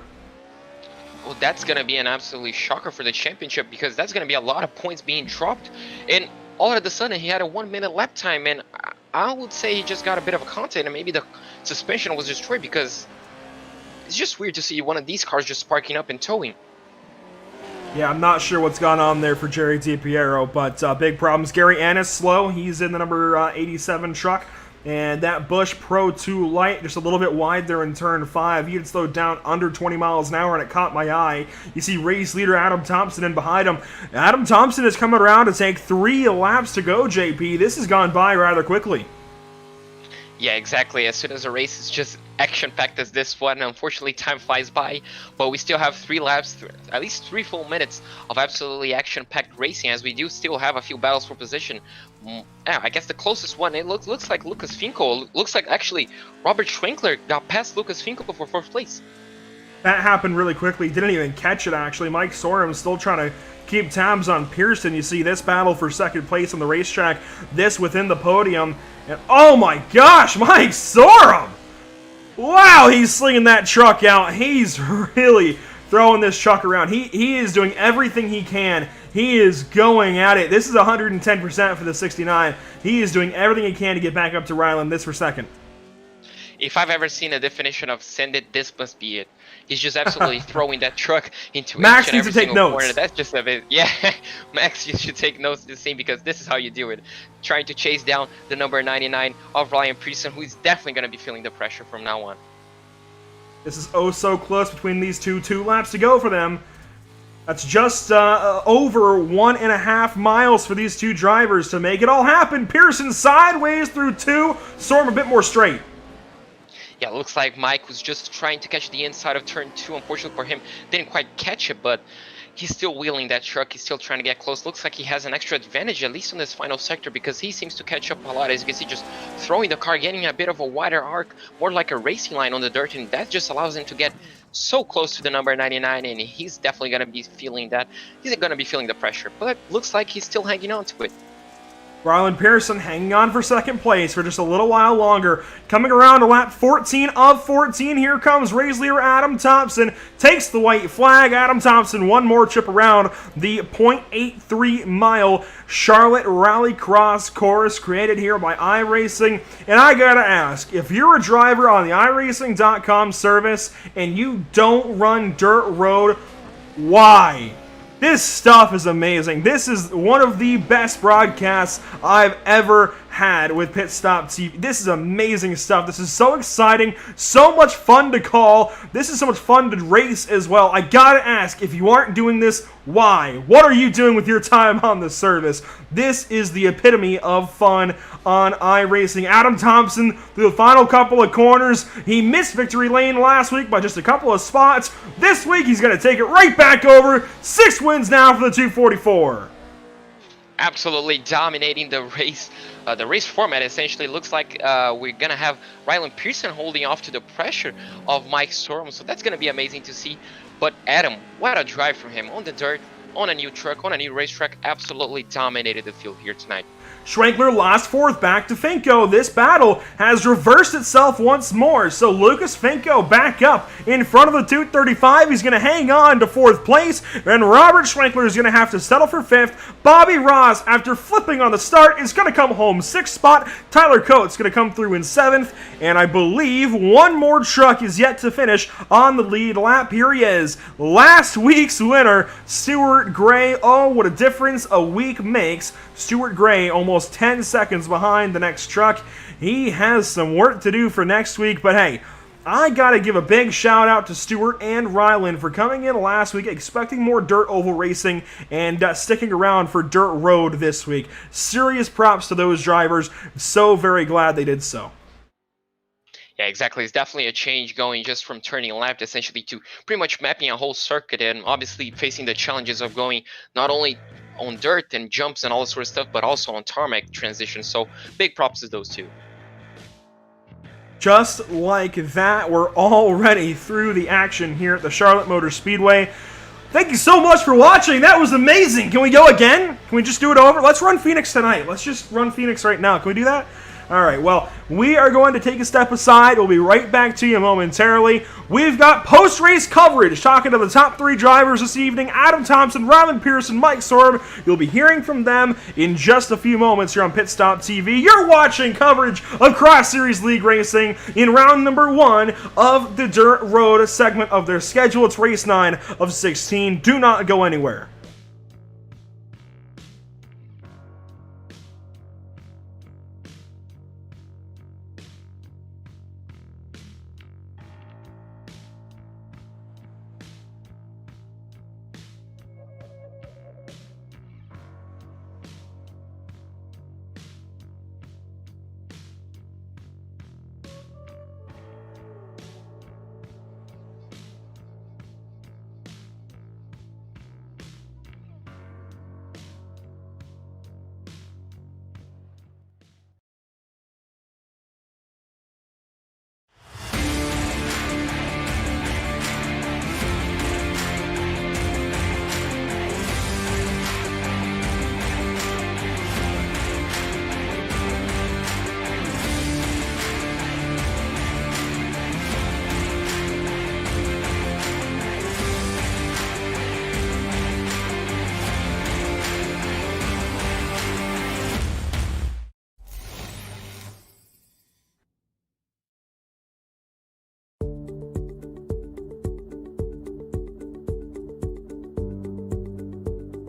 Well, that's going to be an absolute shocker for the championship because that's going to be a lot of points being dropped. And all of a sudden, he had a 1-minute lap time, and I would say he just got a bit of a content, and maybe the suspension was destroyed because it's just weird to see one of these cars just sparking up and towing. Yeah, I'm not sure what's gone on there for Jerry DiPiero, but big problems. Gary Annis slow. He's in the number 87 truck. And that Busch Pro 2 light, just a little bit wide there in turn 5. He had slowed down under 20 miles an hour, and it caught my eye. You see race leader Adam Thompson in behind him. Adam Thompson is coming around to take 3 laps to go, JP. This has gone by rather quickly. Yeah, exactly. As soon as a race is just action-packed as this one, unfortunately time flies by, but we still have 3 laps, at least 3 full minutes of absolutely action-packed racing, as we do still have a few battles for position. I guess the closest one, it looks like Lucas Finko. Looks like actually Robert Schwenkler got past Lucas Finko for 4th place. That happened really quickly. Didn't even catch it, actually. Mike Sorum still trying to keep tabs on Pearson. You see this battle for 2nd place on the racetrack, this within the podium. And oh my gosh, Mike Sorum! Wow, he's slinging that truck out. He's really throwing this truck around. He is doing everything he can. He is going at it. This is 110% for the 69. He is doing everything he can to get back up to Ryland. This for 2nd. If I've ever seen a definition of send it, this must be it. He's just absolutely throwing that truck into Max each and needs every to take single notes. corner. That's just a bit, yeah. Max, you should take notes to see, because this is how you do it. Trying to chase down the number 99 of Ryan Pearson, who is definitely going to be feeling the pressure from now on. This is oh so close between these two. 2 laps to go for them. That's just over 1.5 miles for these two drivers to make it all happen. Pearson sideways through 2. Storm a bit more straight. Yeah, looks like Mike was just trying to catch the inside of turn 2. Unfortunately for him, didn't quite catch it, but he's still wheeling that truck. He's still trying to get close. Looks like he has an extra advantage, at least on this final sector, because he seems to catch up a lot. As you can see, just throwing the car, getting a bit of a wider arc, more like a racing line on the dirt, and that just allows him to get so close to the number 99, and he's definitely going to be feeling that. He's going to be feeling the pressure, but looks like he's still hanging on to it. Ryland Pearson hanging on for second place for just a little while longer. Coming around to lap 14 of 14, here comes race leader Adam Thompson. Takes the white flag. Adam Thompson, one more trip around the 0.83 mile Charlotte Rallycross course created here by iRacing. And I gotta ask, if you're a driver on the iRacing.com service and you don't run dirt road, why? This stuff is amazing. This is one of the best broadcasts I've ever had with PitStop TV. This is amazing stuff. This is so exciting, so much fun to call. This is so much fun to race as well. I gotta ask, if you aren't doing this, why? What are you doing with your time on the service? This is the epitome of fun on iRacing. Adam Thompson through the final couple of corners. He missed victory lane last week by just a couple of spots. This week he's going to take it right back over. 6 wins now for the 244. Absolutely dominating the race. The race format essentially looks like we're going to have Ryland Pearson holding off to the pressure of Mike Storm. So that's going to be amazing to see. But Adam, what a drive from him on the dirt, on a new truck, on a new racetrack. Absolutely dominated the field here tonight. Schwenkler lost 4th back to Finko. This battle has reversed itself once more. So Lucas Finko back up in front of the 235. He's going to hang on to 4th place. And Robert Schwenkler is going to have to settle for 5th. Bobby Ross, after flipping on the start, is going to come home 6th spot. Tyler Coates going to come through in 7th. And I believe one more truck is yet to finish on the lead lap. Here he is. Last week's winner, Stuart Gray. Oh, what a difference a week makes. Stuart Gray almost 10 seconds behind the next truck. He has some work to do for next week, but hey, I gotta give a big shout out to Stuart and Ryland for coming in last week, expecting more dirt oval racing, and sticking around for dirt road this week. Serious props to those drivers. So very glad they did so. Yeah, exactly. It's definitely a change going just from turning left essentially to pretty much mapping a whole circuit, and obviously facing the challenges of going not only on dirt and jumps and all this sort of stuff, but also on tarmac transitions. So big props to those two. Just like that, we're already through the action here at the Charlotte Motor Speedway. Thank you so much for watching. That was amazing. Can we go again? Can we just do it over? Let's run Phoenix tonight. Let's just run Phoenix right now. Can we do that? All right, well, we are going to take a step aside. We'll be right back to you momentarily. We've got post-race coverage talking to the top 3 drivers this evening, Adam Thompson, Ryland Pearson, Mike Sorb. You'll be hearing from them in just a few moments here on PitStop TV. You're watching coverage of Cross Series League Racing in round number 1 of the Dirt Road segment of their schedule. It's race 9 of 16. Do not go anywhere.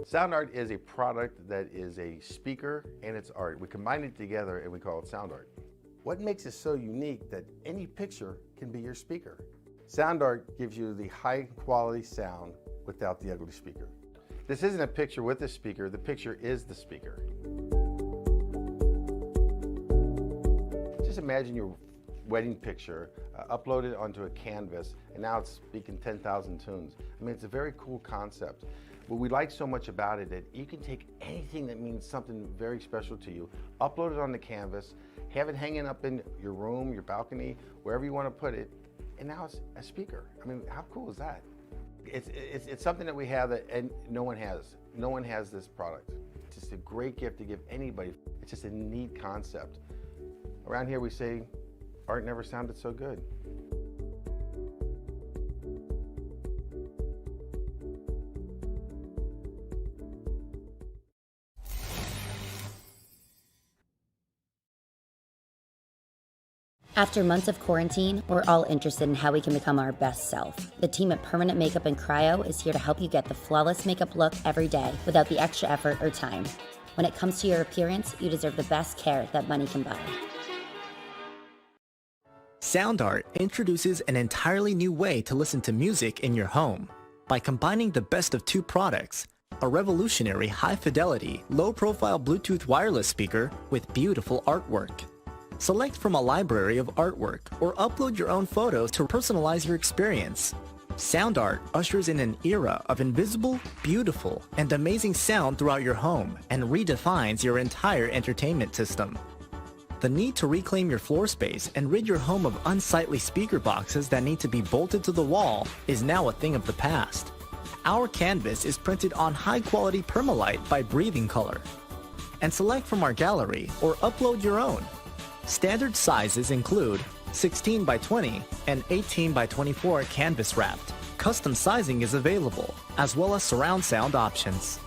Sound Art is a product that is a speaker and it's art. We combine it together and we call it Sound Art. What makes it so unique that any picture can be your speaker? Sound Art gives you the high quality sound without the ugly speaker. This isn't a picture with a speaker, the picture is the speaker. Just imagine your wedding picture, uploaded onto a canvas, and now it's speaking 10,000 tunes. I mean, it's a very cool concept. What we like so much about it that you can take anything that means something very special to you, upload it on the canvas, have it hanging up in your room, your balcony, wherever you want to put it, and now it's a speaker. I mean, how cool is that? It's something that we have that and no one has. No one has this product. It's just a great gift to give anybody. It's just a neat concept. Around here we say, art never sounded so good. After months of quarantine, we're all interested in how we can become our best self. The team at Permanent Makeup and Cryo is here to help you get the flawless makeup look every day without the extra effort or time. When it comes to your appearance, you deserve the best care that money can buy. Sound Art introduces an entirely new way to listen to music in your home. By combining the best of two products, a revolutionary high-fidelity, low-profile Bluetooth wireless speaker with beautiful artwork. Select from a library of artwork or upload your own photos to personalize your experience. Sound Art ushers in an era of invisible, beautiful, and amazing sound throughout your home and redefines your entire entertainment system. The need to reclaim your floor space and rid your home of unsightly speaker boxes that need to be bolted to the wall is now a thing of the past. Our canvas is printed on high-quality permalite by Breathing Color. And select from our gallery or upload your own. Standard sizes include 16 by 20 and 18 by 24 canvas wrapped. Custom sizing is available, as well as surround sound options.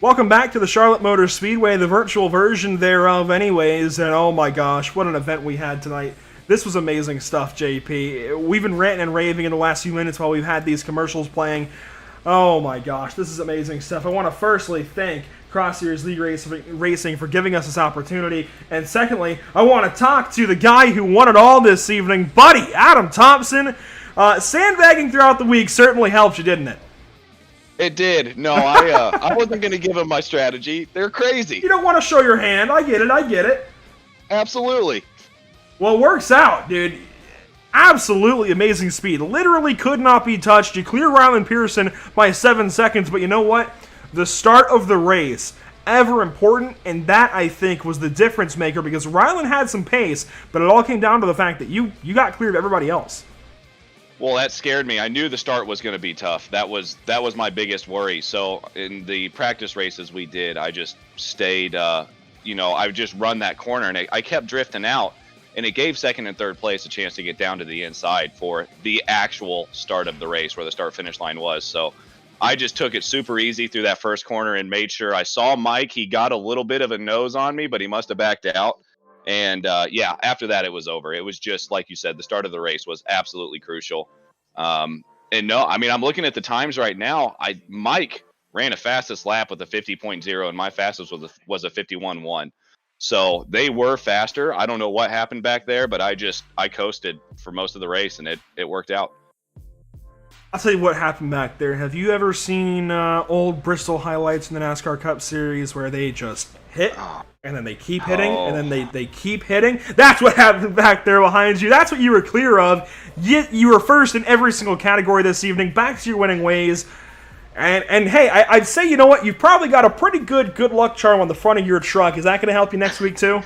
Welcome back to the Charlotte Motor Speedway, the virtual version thereof anyways, and oh my gosh, what an event we had tonight. This was amazing stuff, JP. We've been ranting and raving in the last few minutes while we've had these commercials playing. Oh my gosh, this is amazing stuff. I want to firstly thank Cross Series League Racing for giving us this opportunity, and secondly, I want to talk to the guy who won it all this evening, buddy, Adam Thompson. Sandbagging throughout the week certainly helped you, didn't it? It did. No, I wasn't going to give them my strategy. They're crazy. You don't want to show your hand. I get it. Absolutely. Well, it works out, dude. Absolutely amazing speed. Literally could not be touched. You clear Ryland Pearson by 7 seconds, but you know what? The start of the race, ever important, and that, I think, was the difference maker because Ryland had some pace, but it all came down to the fact that you got clear of everybody else. Well, that scared me. I knew the start was going to be tough. That was my biggest worry. So in the practice races we did, I just stayed, I would just run that corner, and I kept drifting out, and it gave second and third place a chance to get down to the inside for the actual start of the race where the start-finish line was. So I just took it super easy through that first corner and made sure I saw Mike. He got a little bit of a nose on me, but he must have backed out. And after that, it was over. It was just, like you said, the start of the race was absolutely crucial. And no, I mean, I'm looking at the times right now. Mike ran a fastest lap with a 50.0, and my fastest was a 51.1. So they were faster. I don't know what happened back there, but I coasted for most of the race, and it worked out. I'll tell you what happened back there. Have you ever seen old Bristol highlights in the NASCAR Cup Series where they just hit, and then they keep hitting, and then they keep hitting? That's what happened back there behind you. That's what you were clear of. Yet you were first in every single category this evening, back to your winning ways. And hey, I'd say, you know what? You've probably got a pretty good luck charm on the front of your truck. Is that going to help you next week too?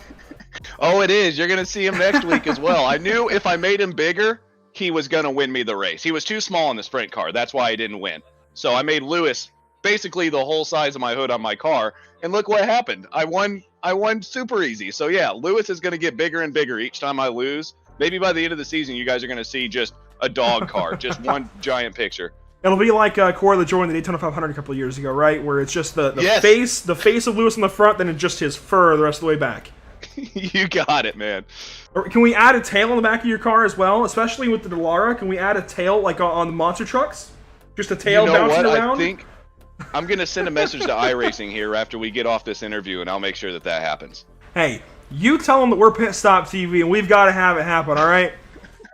Oh, it is. You're going to see him next week as well. I knew if I made him bigger, he was going to win me the race. He was too small in the sprint car. That's why I didn't win. So I made Lewis basically the whole size of my hood on my car, and look what happened. I won super easy. So yeah, Lewis is going to get bigger and bigger each time I lose. Maybe by the end of the season, you guys are going to see just a dog car, just one giant picture. It'll be like Corey LaJoy in the Daytona 500 a couple of years ago, right? Where it's just the Yes. face of Lewis in the front, then it's just his fur the rest of the way back. You got it, man. Or can we add a tail on the back of your car as well? Especially with the Delara, can we add a tail like on the monster trucks? Just a tail bouncing around? I think I'm going to send a message to iRacing here after we get off this interview, and I'll make sure that happens. Hey, you tell them that we're PitStop TV, and we've got to have it happen, all right?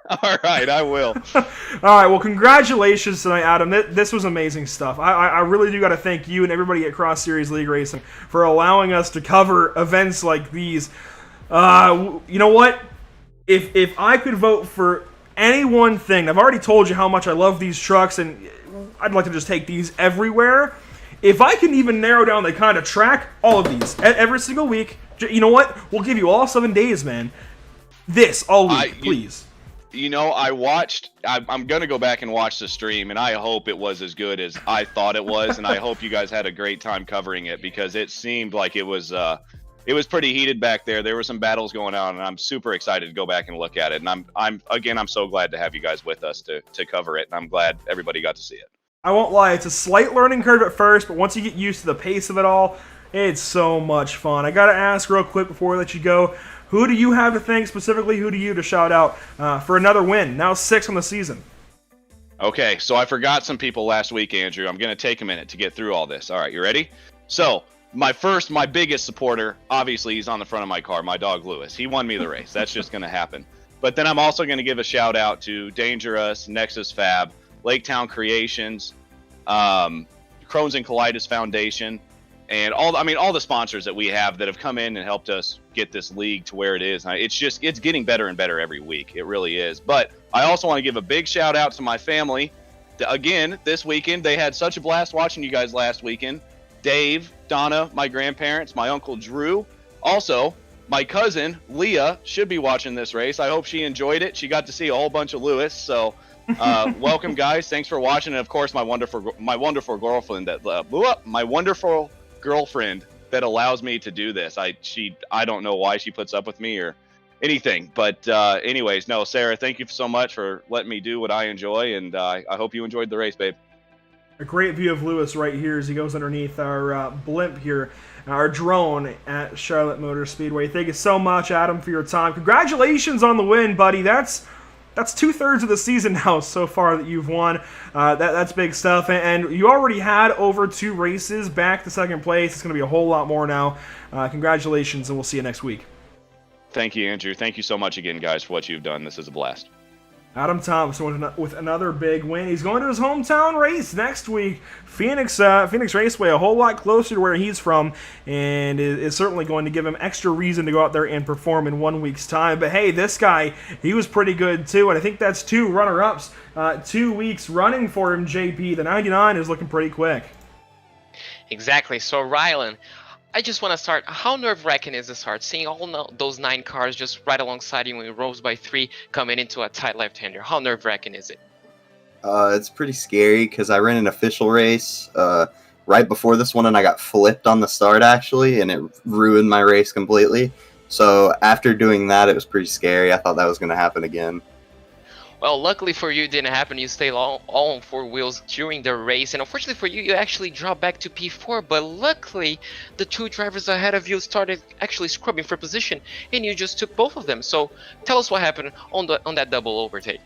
All right, I will. All right, well, congratulations tonight, Adam. This was amazing stuff. I really do got to thank you and everybody at Cross Series League Racing for allowing us to cover events like these. You know what? If I could vote for any one thing, I've already told you how much I love these trucks, and I'd like to just take these everywhere. If I can even narrow down the kind of track, all of these, every single week, you know what? We'll give you all 7 days, man. This, all week, please. You know, I'm going to go back and watch the stream, and I hope it was as good as I thought it was, and I hope you guys had a great time covering it, because it seemed like it was pretty heated back there. There were some battles going on, and I'm super excited to go back and look at it. And I'm so glad to have you guys with us to cover it, and I'm glad everybody got to see it. I won't lie, it's a slight learning curve at first, but once you get used to the pace of it all, it's so much fun. I got to ask real quick before I let you go, who do you have to thank specifically? Who do you to shout out for another win? Now 6 on the season. Okay, so I forgot some people last week, Andrew. I'm going to take a minute to get through all this. All right, you ready? So my biggest supporter, obviously, he's on the front of my car, my dog Lewis. He won me the race. That's just going to happen. But then I'm also going to give a shout out to Dangerous, Nexus Fab, Lake Town Creations, Crohn's and Colitis Foundation, and all the sponsors that we have that have come in and helped us get this league to where it is. It's getting better and better every week. It really is. But I also want to give a big shout out to my family. Again, this weekend, they had such a blast watching you guys last weekend. Dave, Donna, my grandparents, my uncle Drew. Also, my cousin Leah should be watching this race. I hope she enjoyed it. She got to see a whole bunch of Lewis. So welcome, guys. Thanks for watching. And of course, my wonderful girlfriend my wonderful girlfriend that allows me to do this. I don't know why she puts up with me or anything, but anyways, no, Sarah, thank you so much for letting me do what I enjoy, and I hope you enjoyed the race, babe. A great view of Lewis right here as he goes underneath our blimp here, our drone at Charlotte Motor Speedway. Thank you so much, Adam, for your time. Congratulations on the win, buddy. That's 2/3 of the season now so far that you've won. That's big stuff. And you already had over 2 races back to second place. It's going to be a whole lot more now. Congratulations, and we'll see you next week. Thank you, Andrew. Thank you so much again, guys, for what you've done. This is a blast. Adam Thompson with another big win. He's going to his hometown race next week. Phoenix Raceway, a whole lot closer to where he's from, and is certainly going to give him extra reason to go out there and perform in 1 week's time. But hey, this guy, he was pretty good too, and I think that's 2 runner-ups, 2 weeks running for him, JP. The 99 is looking pretty quick. Exactly. So, Rylan, I just want to start. How nerve-wracking is the start? Seeing all those 9 cars just right alongside you when you rose by 3 coming into a tight left-hander. How nerve-wracking is it? It's pretty scary because I ran an official race right before this one, and I got flipped on the start, actually, and it ruined my race completely. So after doing that, it was pretty scary. I thought that was going to happen again. Well, luckily for you, it didn't happen. You stayed all on 4 wheels during the race. And unfortunately for you, you actually dropped back to P4. But luckily, the 2 drivers ahead of you started actually scrubbing for position. And you just took both of them. So tell us what happened on that double overtake.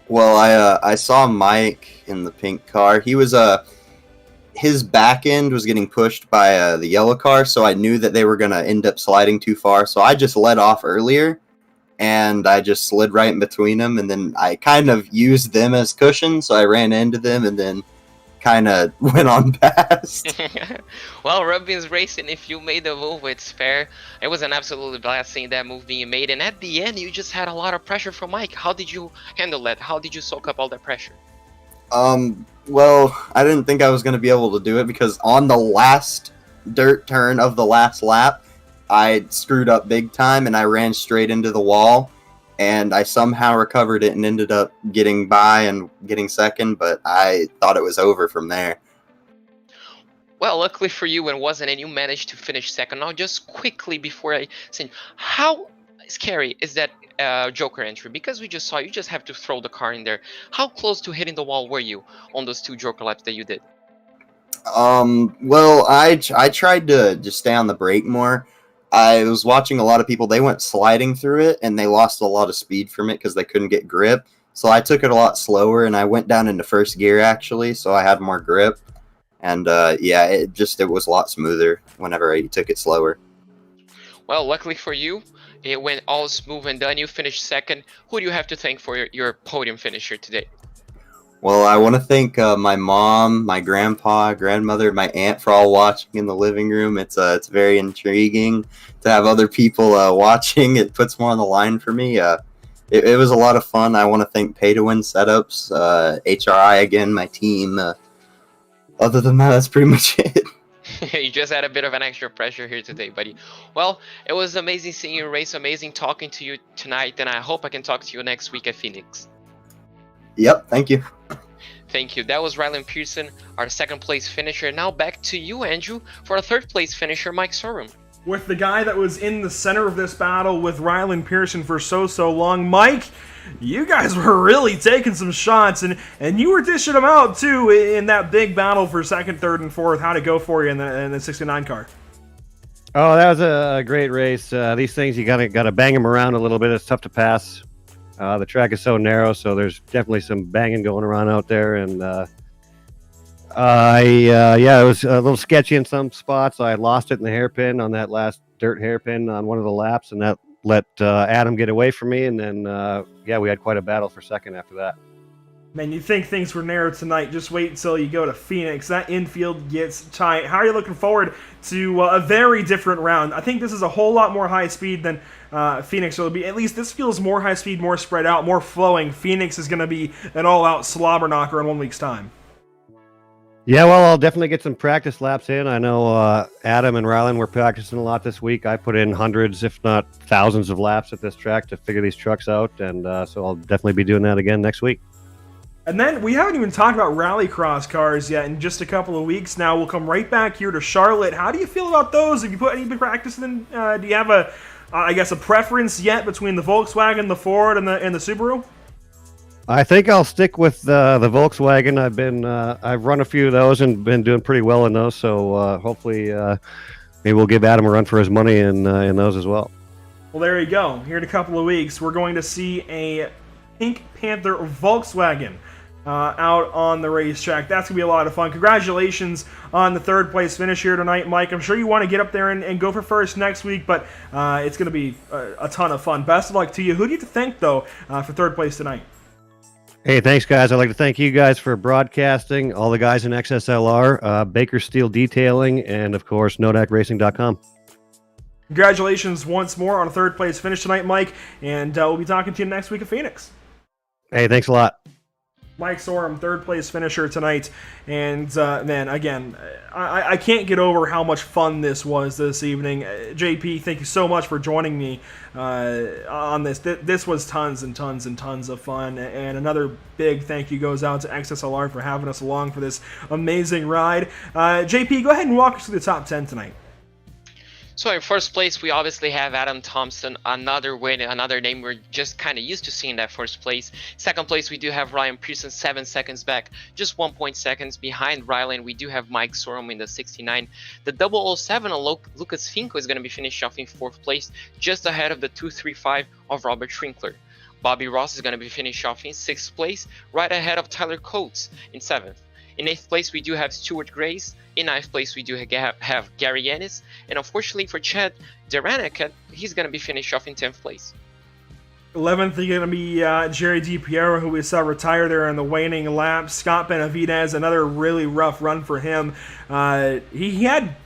Well, I saw Mike in the pink car. He was his back end was getting pushed by the yellow car, so I knew that they were going to end up sliding too far. So I just let off earlier, and I just slid right in between them, and then I kind of used them as cushion, so I ran into them and then kind of went on past. Well, Rubin's racing. If you made the move, it's fair. It was an absolute blast seeing that move being made, and at the end, you just had a lot of pressure from Mike. How did you handle that? How did you soak up all that pressure? Well, I didn't think I was going to be able to do it because on the last dirt turn of the last lap, I screwed up big time and I ran straight into the wall, and I somehow recovered it and ended up getting by and getting second, but I thought it was over from there. Well, luckily for you, it wasn't, and you managed to finish second. Now, just quickly before I send, how scary is that Joker entry? Because we just saw you just have to throw the car in there. How close to hitting the wall were you on those 2 Joker laps that you did? Well, I tried to just stay on the brake more. I was watching a lot of people, they went sliding through it, and they lost a lot of speed from it because they couldn't get grip. So I took it a lot slower, and I went down into first gear, actually, so I had more grip. And, yeah, it was a lot smoother whenever I took it slower. Well, luckily for you, it went all smooth and done. You finished second. Who do you have to thank for your podium finish here today? Well, I want to thank my mom, my grandpa, grandmother, my aunt for all watching in the living room. It's very intriguing to have other people watching. It puts more on the line for me. It was a lot of fun. I want to thank Pay to Win Setups, HRI again, my team. Other than that, that's pretty much it. You just had a bit of an extra pressure here today, buddy. Well, it was amazing seeing you race, amazing talking to you tonight, and I hope I can talk to you next week at Phoenix. Yep, thank you. Thank you. That was Rylan Pearson, our second place finisher. Now back to you, Andrew, for a third place finisher, Mike Sorum. With the guy that was in the center of this battle with Rylan Pearson for so long, Mike, you guys were really taking some shots, and you were dishing them out too in that big battle for second, third, and fourth. How'd it go for you in the 69 car? Oh, that was a great race. These things, you gotta bang them around a little bit. It's tough to pass. The track is so narrow, so there's definitely some banging going around out there, and yeah, it was a little sketchy in some spots. I lost it in the hairpin on that last dirt hairpin on one of the laps, and that let Adam get away from me, and then yeah, we had quite a battle for second after that. Man, you think things were narrow tonight. Just wait until you go to Phoenix. That infield gets tight. How are you looking forward to a very different round? I think this is a whole lot more high speed than Phoenix. So it'll be, at least this feels more high speed, more spread out, more flowing. Phoenix is going to be an all-out slobber knocker in 1 week's time. Yeah, well, I'll definitely get some practice laps in. I know Adam and Rylan were practicing a lot this week. I put in hundreds, if not thousands of laps at this track to figure these trucks out, and so I'll definitely be doing that again next week. And then we haven't even talked about rallycross cars yet. In just a couple of weeks now, we'll come right back here to Charlotte. How do you feel about those? Have you put any big practice in? Do you have a, I guess, a preference yet between the Volkswagen, the Ford, and the Subaru? I think I'll stick with the Volkswagen. I've run a few of those and been doing pretty well in those. So hopefully, maybe we'll give Adam a run for his money in those as well. Well, there you go. Here in a couple of weeks, we're going to see a Pink Panther Volkswagen out on the racetrack. That's going to be a lot of fun. Congratulations on the third place finish here tonight, Mike. I'm sure you want to get up there and go for first next week, but it's going to be a ton of fun. Best of luck to you. Who do you have to thank, though, for third place tonight? Hey, thanks, guys. I'd like to thank you guys for broadcasting, all the guys in XSLR, Baker Steel Detailing, and, of course, NodacRacing.com. Congratulations once more on a third place finish tonight, Mike, and we'll be talking to you next week at Phoenix. Hey, thanks a lot. Mike Sorum, third place finisher tonight, and man, again, I can't get over how much fun this was this evening. JP, thank you so much for joining me on this. This was tons and tons and tons of fun, and another big thank you goes out to XSLR for having us along for this amazing ride. JP, go ahead and walk us through the top 10 tonight. So in first place, we obviously have Adam Thompson, another win, another name we're just kind of used to seeing that first place. Second place, we do have Ryan Pearson, 7 seconds back, just 1 seconds behind Rylan. We do have Mike Sorum in the 69. The 007 on Lucas Finko is going to be finished off in 4th place, just ahead of the 235 of Robert Schrinkler. Bobby Ross is going to be finished off in 6th place, right ahead of Tyler Coates in 7th. In 8th place, we do have Stuart Grace. In 9th place, we do have Gary Yanis. And unfortunately for Chad Deranek, he's going to be finished off in 10th place. 11th is going to be Jerry DiPiero, who we saw retire there in the waning lap. Scott Benavidez, another really rough run for him. He had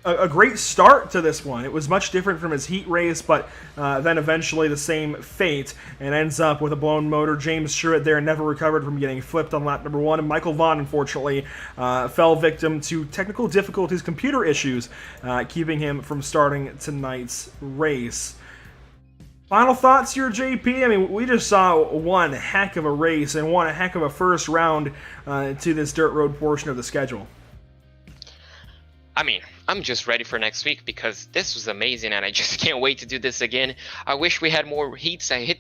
a great start to this one. It was much different from his heat race, but then eventually the same fate, and ends up with a blown motor. James Stewart there never recovered from getting flipped on lap number 1, and Michael Vaughn, unfortunately, fell victim to technical difficulties, computer issues, keeping him from starting tonight's race. Final thoughts here, JP? I mean, we just saw one heck of a race and one heck of a first round to this dirt road portion of the schedule. I mean, I'm just ready for next week because this was amazing and I just can't wait to do this again. I wish we had more heats. I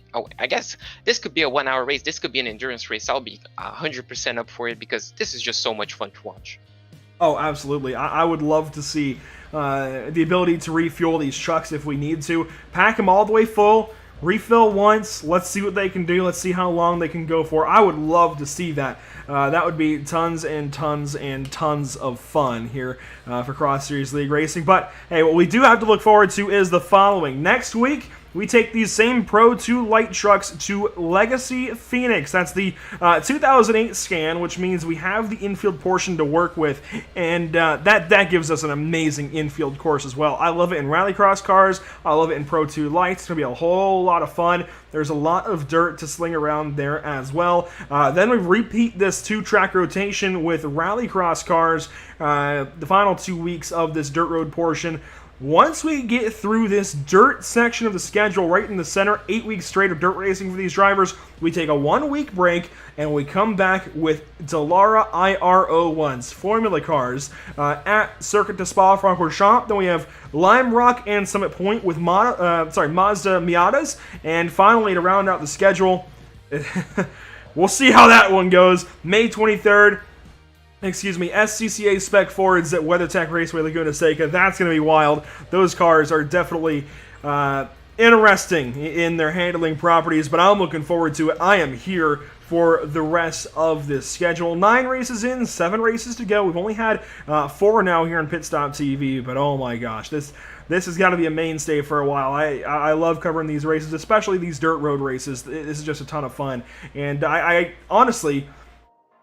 guess this could be a 1 hour race. This could be an endurance race. I'll be 100% up for it because this is just so much fun to watch. Oh, absolutely. I would love to see the ability to refuel these trucks if we need to. Pack them all the way full, refill once, let's see what they can do, let's see how long they can go for. I would love to see that. That would be tons and tons and tons of fun here for Cross Series League Racing. But, hey, what we do have to look forward to is the following. Next week, we take these same Pro 2 light trucks to Legacy Phoenix. That's the 2008 scan, which means we have the infield portion to work with, and that gives us an amazing infield course as well. I love it in rallycross cars. I love it in Pro 2 lights. It's going to be a whole lot of fun. There's a lot of dirt to sling around there as well. Then we repeat this 2-track rotation with rallycross cars the final 2 weeks of this dirt road portion. Once we get through this dirt section of the schedule right in the center, 8 weeks straight of dirt racing for these drivers, we take a 1-week break and we come back with Dallara IR01s, Formula cars, at Circuit de Spa-Francorchamps. Then we have Lime Rock and Summit Point with Mazda Miatas. And finally, to round out the schedule, we'll see how that one goes. May 23rd, SCCA Spec Fords at WeatherTech Raceway Laguna Seca. That's going to be wild. Those cars are definitely interesting in their handling properties, but I'm looking forward to it. I am here for the rest of this schedule. 9 races in, 7 races to go. We've only had 4 now here on PitStop TV, but oh my gosh, this has got to be a mainstay for a while. I love covering these races, especially these dirt road races. This is just a ton of fun, and I honestly...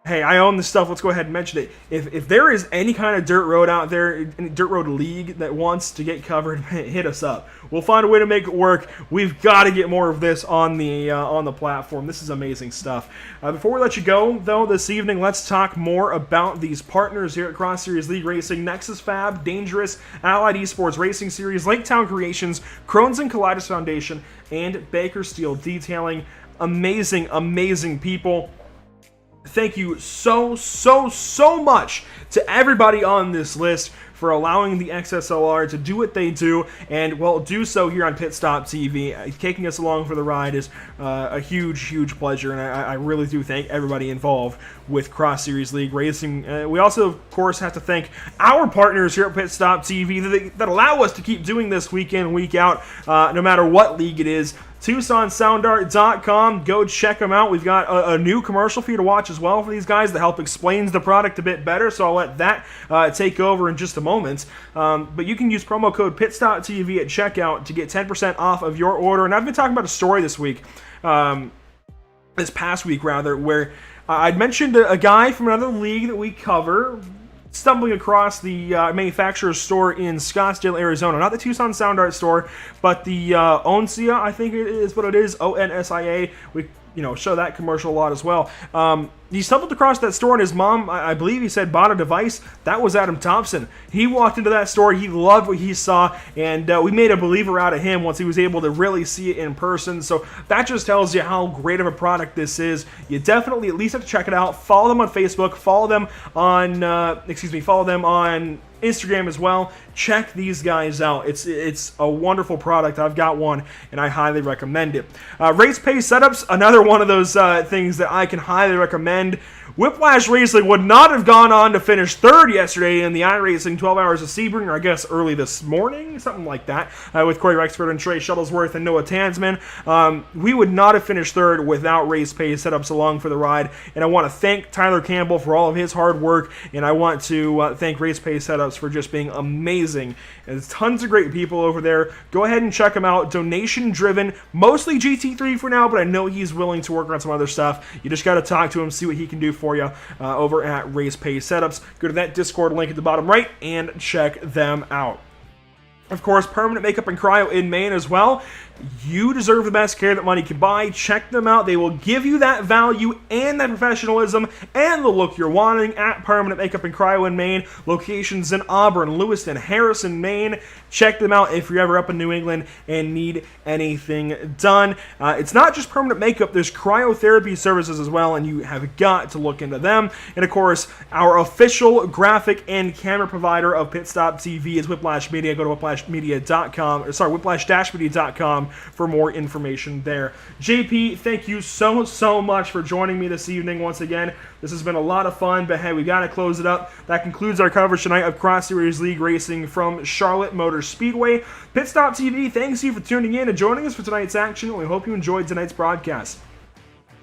Hey, I own this stuff. Let's go ahead and mention it. If there is any kind of dirt road out there, dirt road league that wants to get covered, hit us up. We'll find a way to make it work. We've got to get more of this on the platform. This is amazing stuff. Before we let you go, though, this evening, let's talk more about these partners here at Cross Series League Racing: Nexus Fab, Dangerous, Allied Esports Racing Series, Laketown Creations, Crohn's and Colitis Foundation, and Baker Steel Detailing. Amazing, amazing people. Thank you so much to everybody on this list for allowing the XSLR to do what they do, and, well, do so here on PitStop TV. Taking us along for the ride is a huge pleasure, and I really do thank everybody involved with Cross Series League Racing. We also, of course, have to thank our partners here at PitStop TV that allow us to keep doing this week in, week out, no matter what league it is. TucsonSoundArt.com. Go check them out. We've got a new commercial for you to watch as well for these guys that help explains the product a bit better, so I'll let that take over in just a moment. But you can use promo code PitStopTV at checkout to get 10% off of your order. And I've been talking about a story this past week, where I'd mentioned a guy from another league that we cover stumbling across the manufacturer's store in Scottsdale, Arizona. Not the Tucson Sound Art store, but the Onsia, I think it is what it is, ONSIA. We show that commercial a lot as well. He stumbled across that store, and his mom, I believe he said, bought a device. That was Adam Thompson. He walked into that store. He loved what he saw, and we made a believer out of him once he was able to really see it in person. So that just tells you how great of a product this is. You definitely at least have to check it out. Follow them on Facebook. Follow them on Instagram as well. Check these guys out. It's a wonderful product. I've got one, and I highly recommend it. Race Pay Setups, another one of those things that I can highly recommend. end. Whiplash Racing would not have gone on to finish third yesterday in the iRacing 12 Hours of Sebring, or I guess early this morning, something like that, with Corey Rexford and Trey Shuttlesworth and Noah Tansman. We would not have finished third without Race Pay setups along for the ride, and I want to thank Tyler Campbell for all of his hard work, and I want to thank Race Pay setups for just being amazing. There's tons of great people over there. Go ahead and check him out. Donation driven, mostly GT3 for now, but I know he's willing to work on some other stuff. You just got to talk to him, see what he can do for you over at Race Pay Setups. Go to that Discord link at the bottom right and check them out. Of course, Permanent Makeup and Cryo in Maine as well. You deserve the best care that money can buy. Check them out. They will give you that value and that professionalism and the look you're wanting at Permanent Makeup and Cryo in Maine. Locations in Auburn, Lewiston, Harrison, Maine. Check them out if you're ever up in New England and need anything done. It's not just permanent makeup. There's cryotherapy services as well, and you have got to look into them. And of course, our official graphic and camera provider of PitStop TV is Whiplash Media. Go to whiplash-media.com for more information there. JP, thank you so much for joining me this evening once again. This has been a lot of fun, but hey, we got to close it up. That concludes our coverage tonight of Cross Series League Racing from Charlotte Motor Speedway. PitStop TV, thanks you for tuning in and joining us for tonight's action, and we hope you enjoyed tonight's broadcast.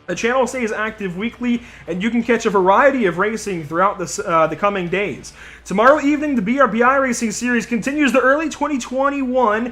The channel stays active weekly, and you can catch a variety of racing throughout the coming days. Tomorrow evening, the BRB iRacing Series continues the early 2021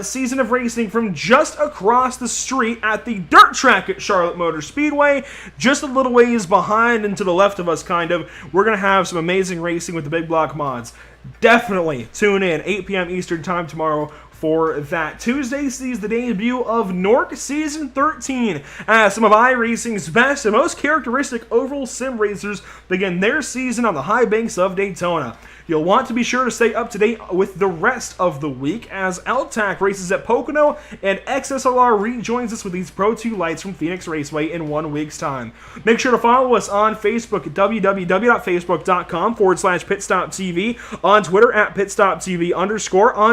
season of racing from just across the street at the dirt track at Charlotte Motor Speedway, just a little ways behind and to the left of us, kind of. We're going to have some amazing racing with the big block mods. Definitely tune in, 8 p.m. Eastern Time tomorrow for that. Tuesday sees the debut of Nork Season 13 as some of iRacing's best and most characteristic oval sim racers begin their season on the high banks of Daytona. You'll want to be sure to stay up to date with the rest of the week as LTAC races at Pocono and XSLR rejoins us with these Pro 2 lights from Phoenix Raceway in 1 week's time. Make sure to follow us on Facebook at www.facebook.com/PitStopTV, on Twitter at PitStopTV_, on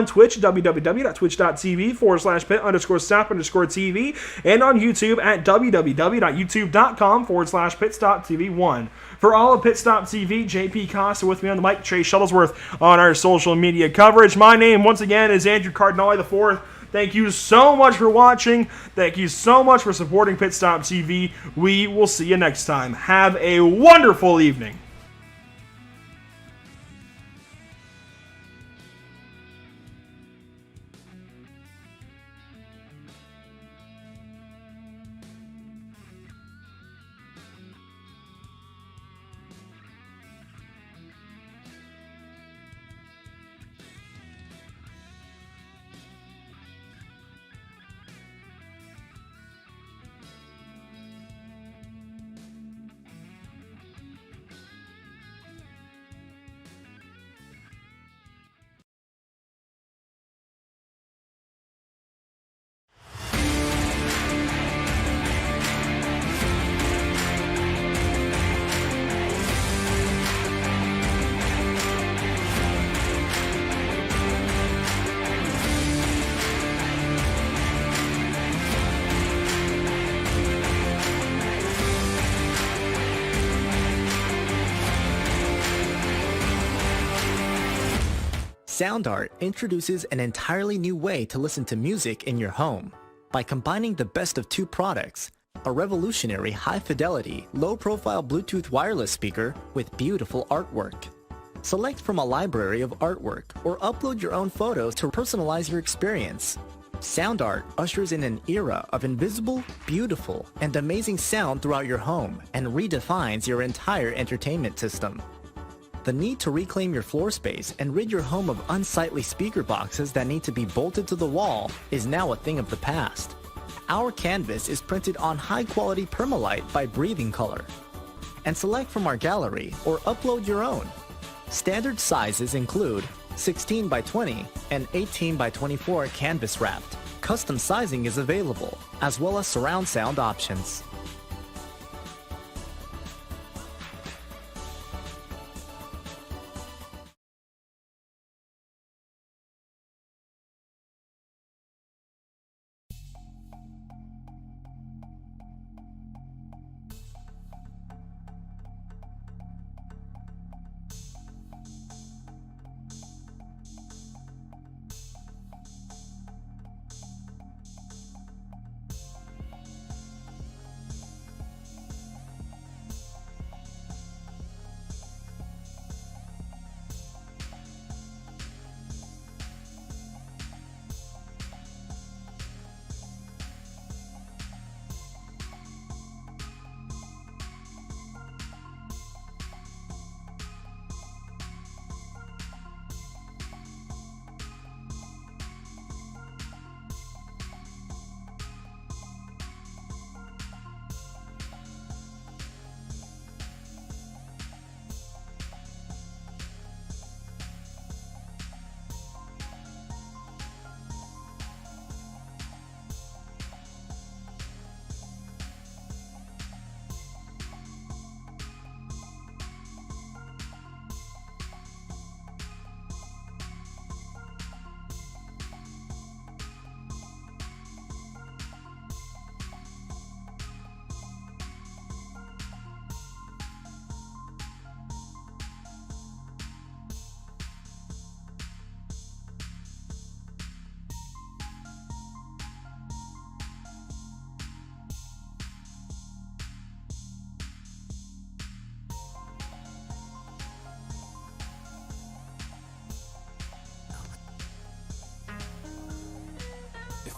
Twitch, www.twitch.tv/pit_stop_TV, and on YouTube at www.youtube.com/PitStopTV1. For all of PitStop TV, JP Costa with me on the mic, Trey Shuttlesworth on our social media coverage. My name, once again, is Andrew Cardinale IV. Thank you so much for watching. Thank you so much for supporting PitStop TV. We will see you next time. Have a wonderful evening. Sound Art introduces an entirely new way to listen to music in your home. By combining the best of two products, a revolutionary high-fidelity, low-profile Bluetooth wireless speaker with beautiful artwork. Select from a library of artwork or upload your own photos to personalize your experience. Sound Art ushers in an era of invisible, beautiful, and amazing sound throughout your home and redefines your entire entertainment system. The need to reclaim your floor space and rid your home of unsightly speaker boxes that need to be bolted to the wall is now a thing of the past. Our canvas is printed on high-quality permalite by Breathing Color. And select from our gallery or upload your own. Standard sizes include 16 by 20 and 18 by 24 canvas wrapped. Custom sizing is available, as well as surround sound options.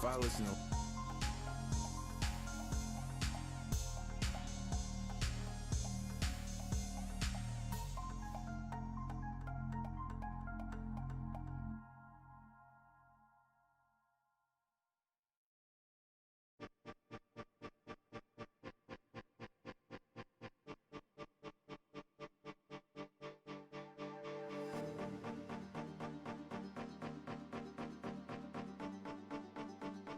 if I listen to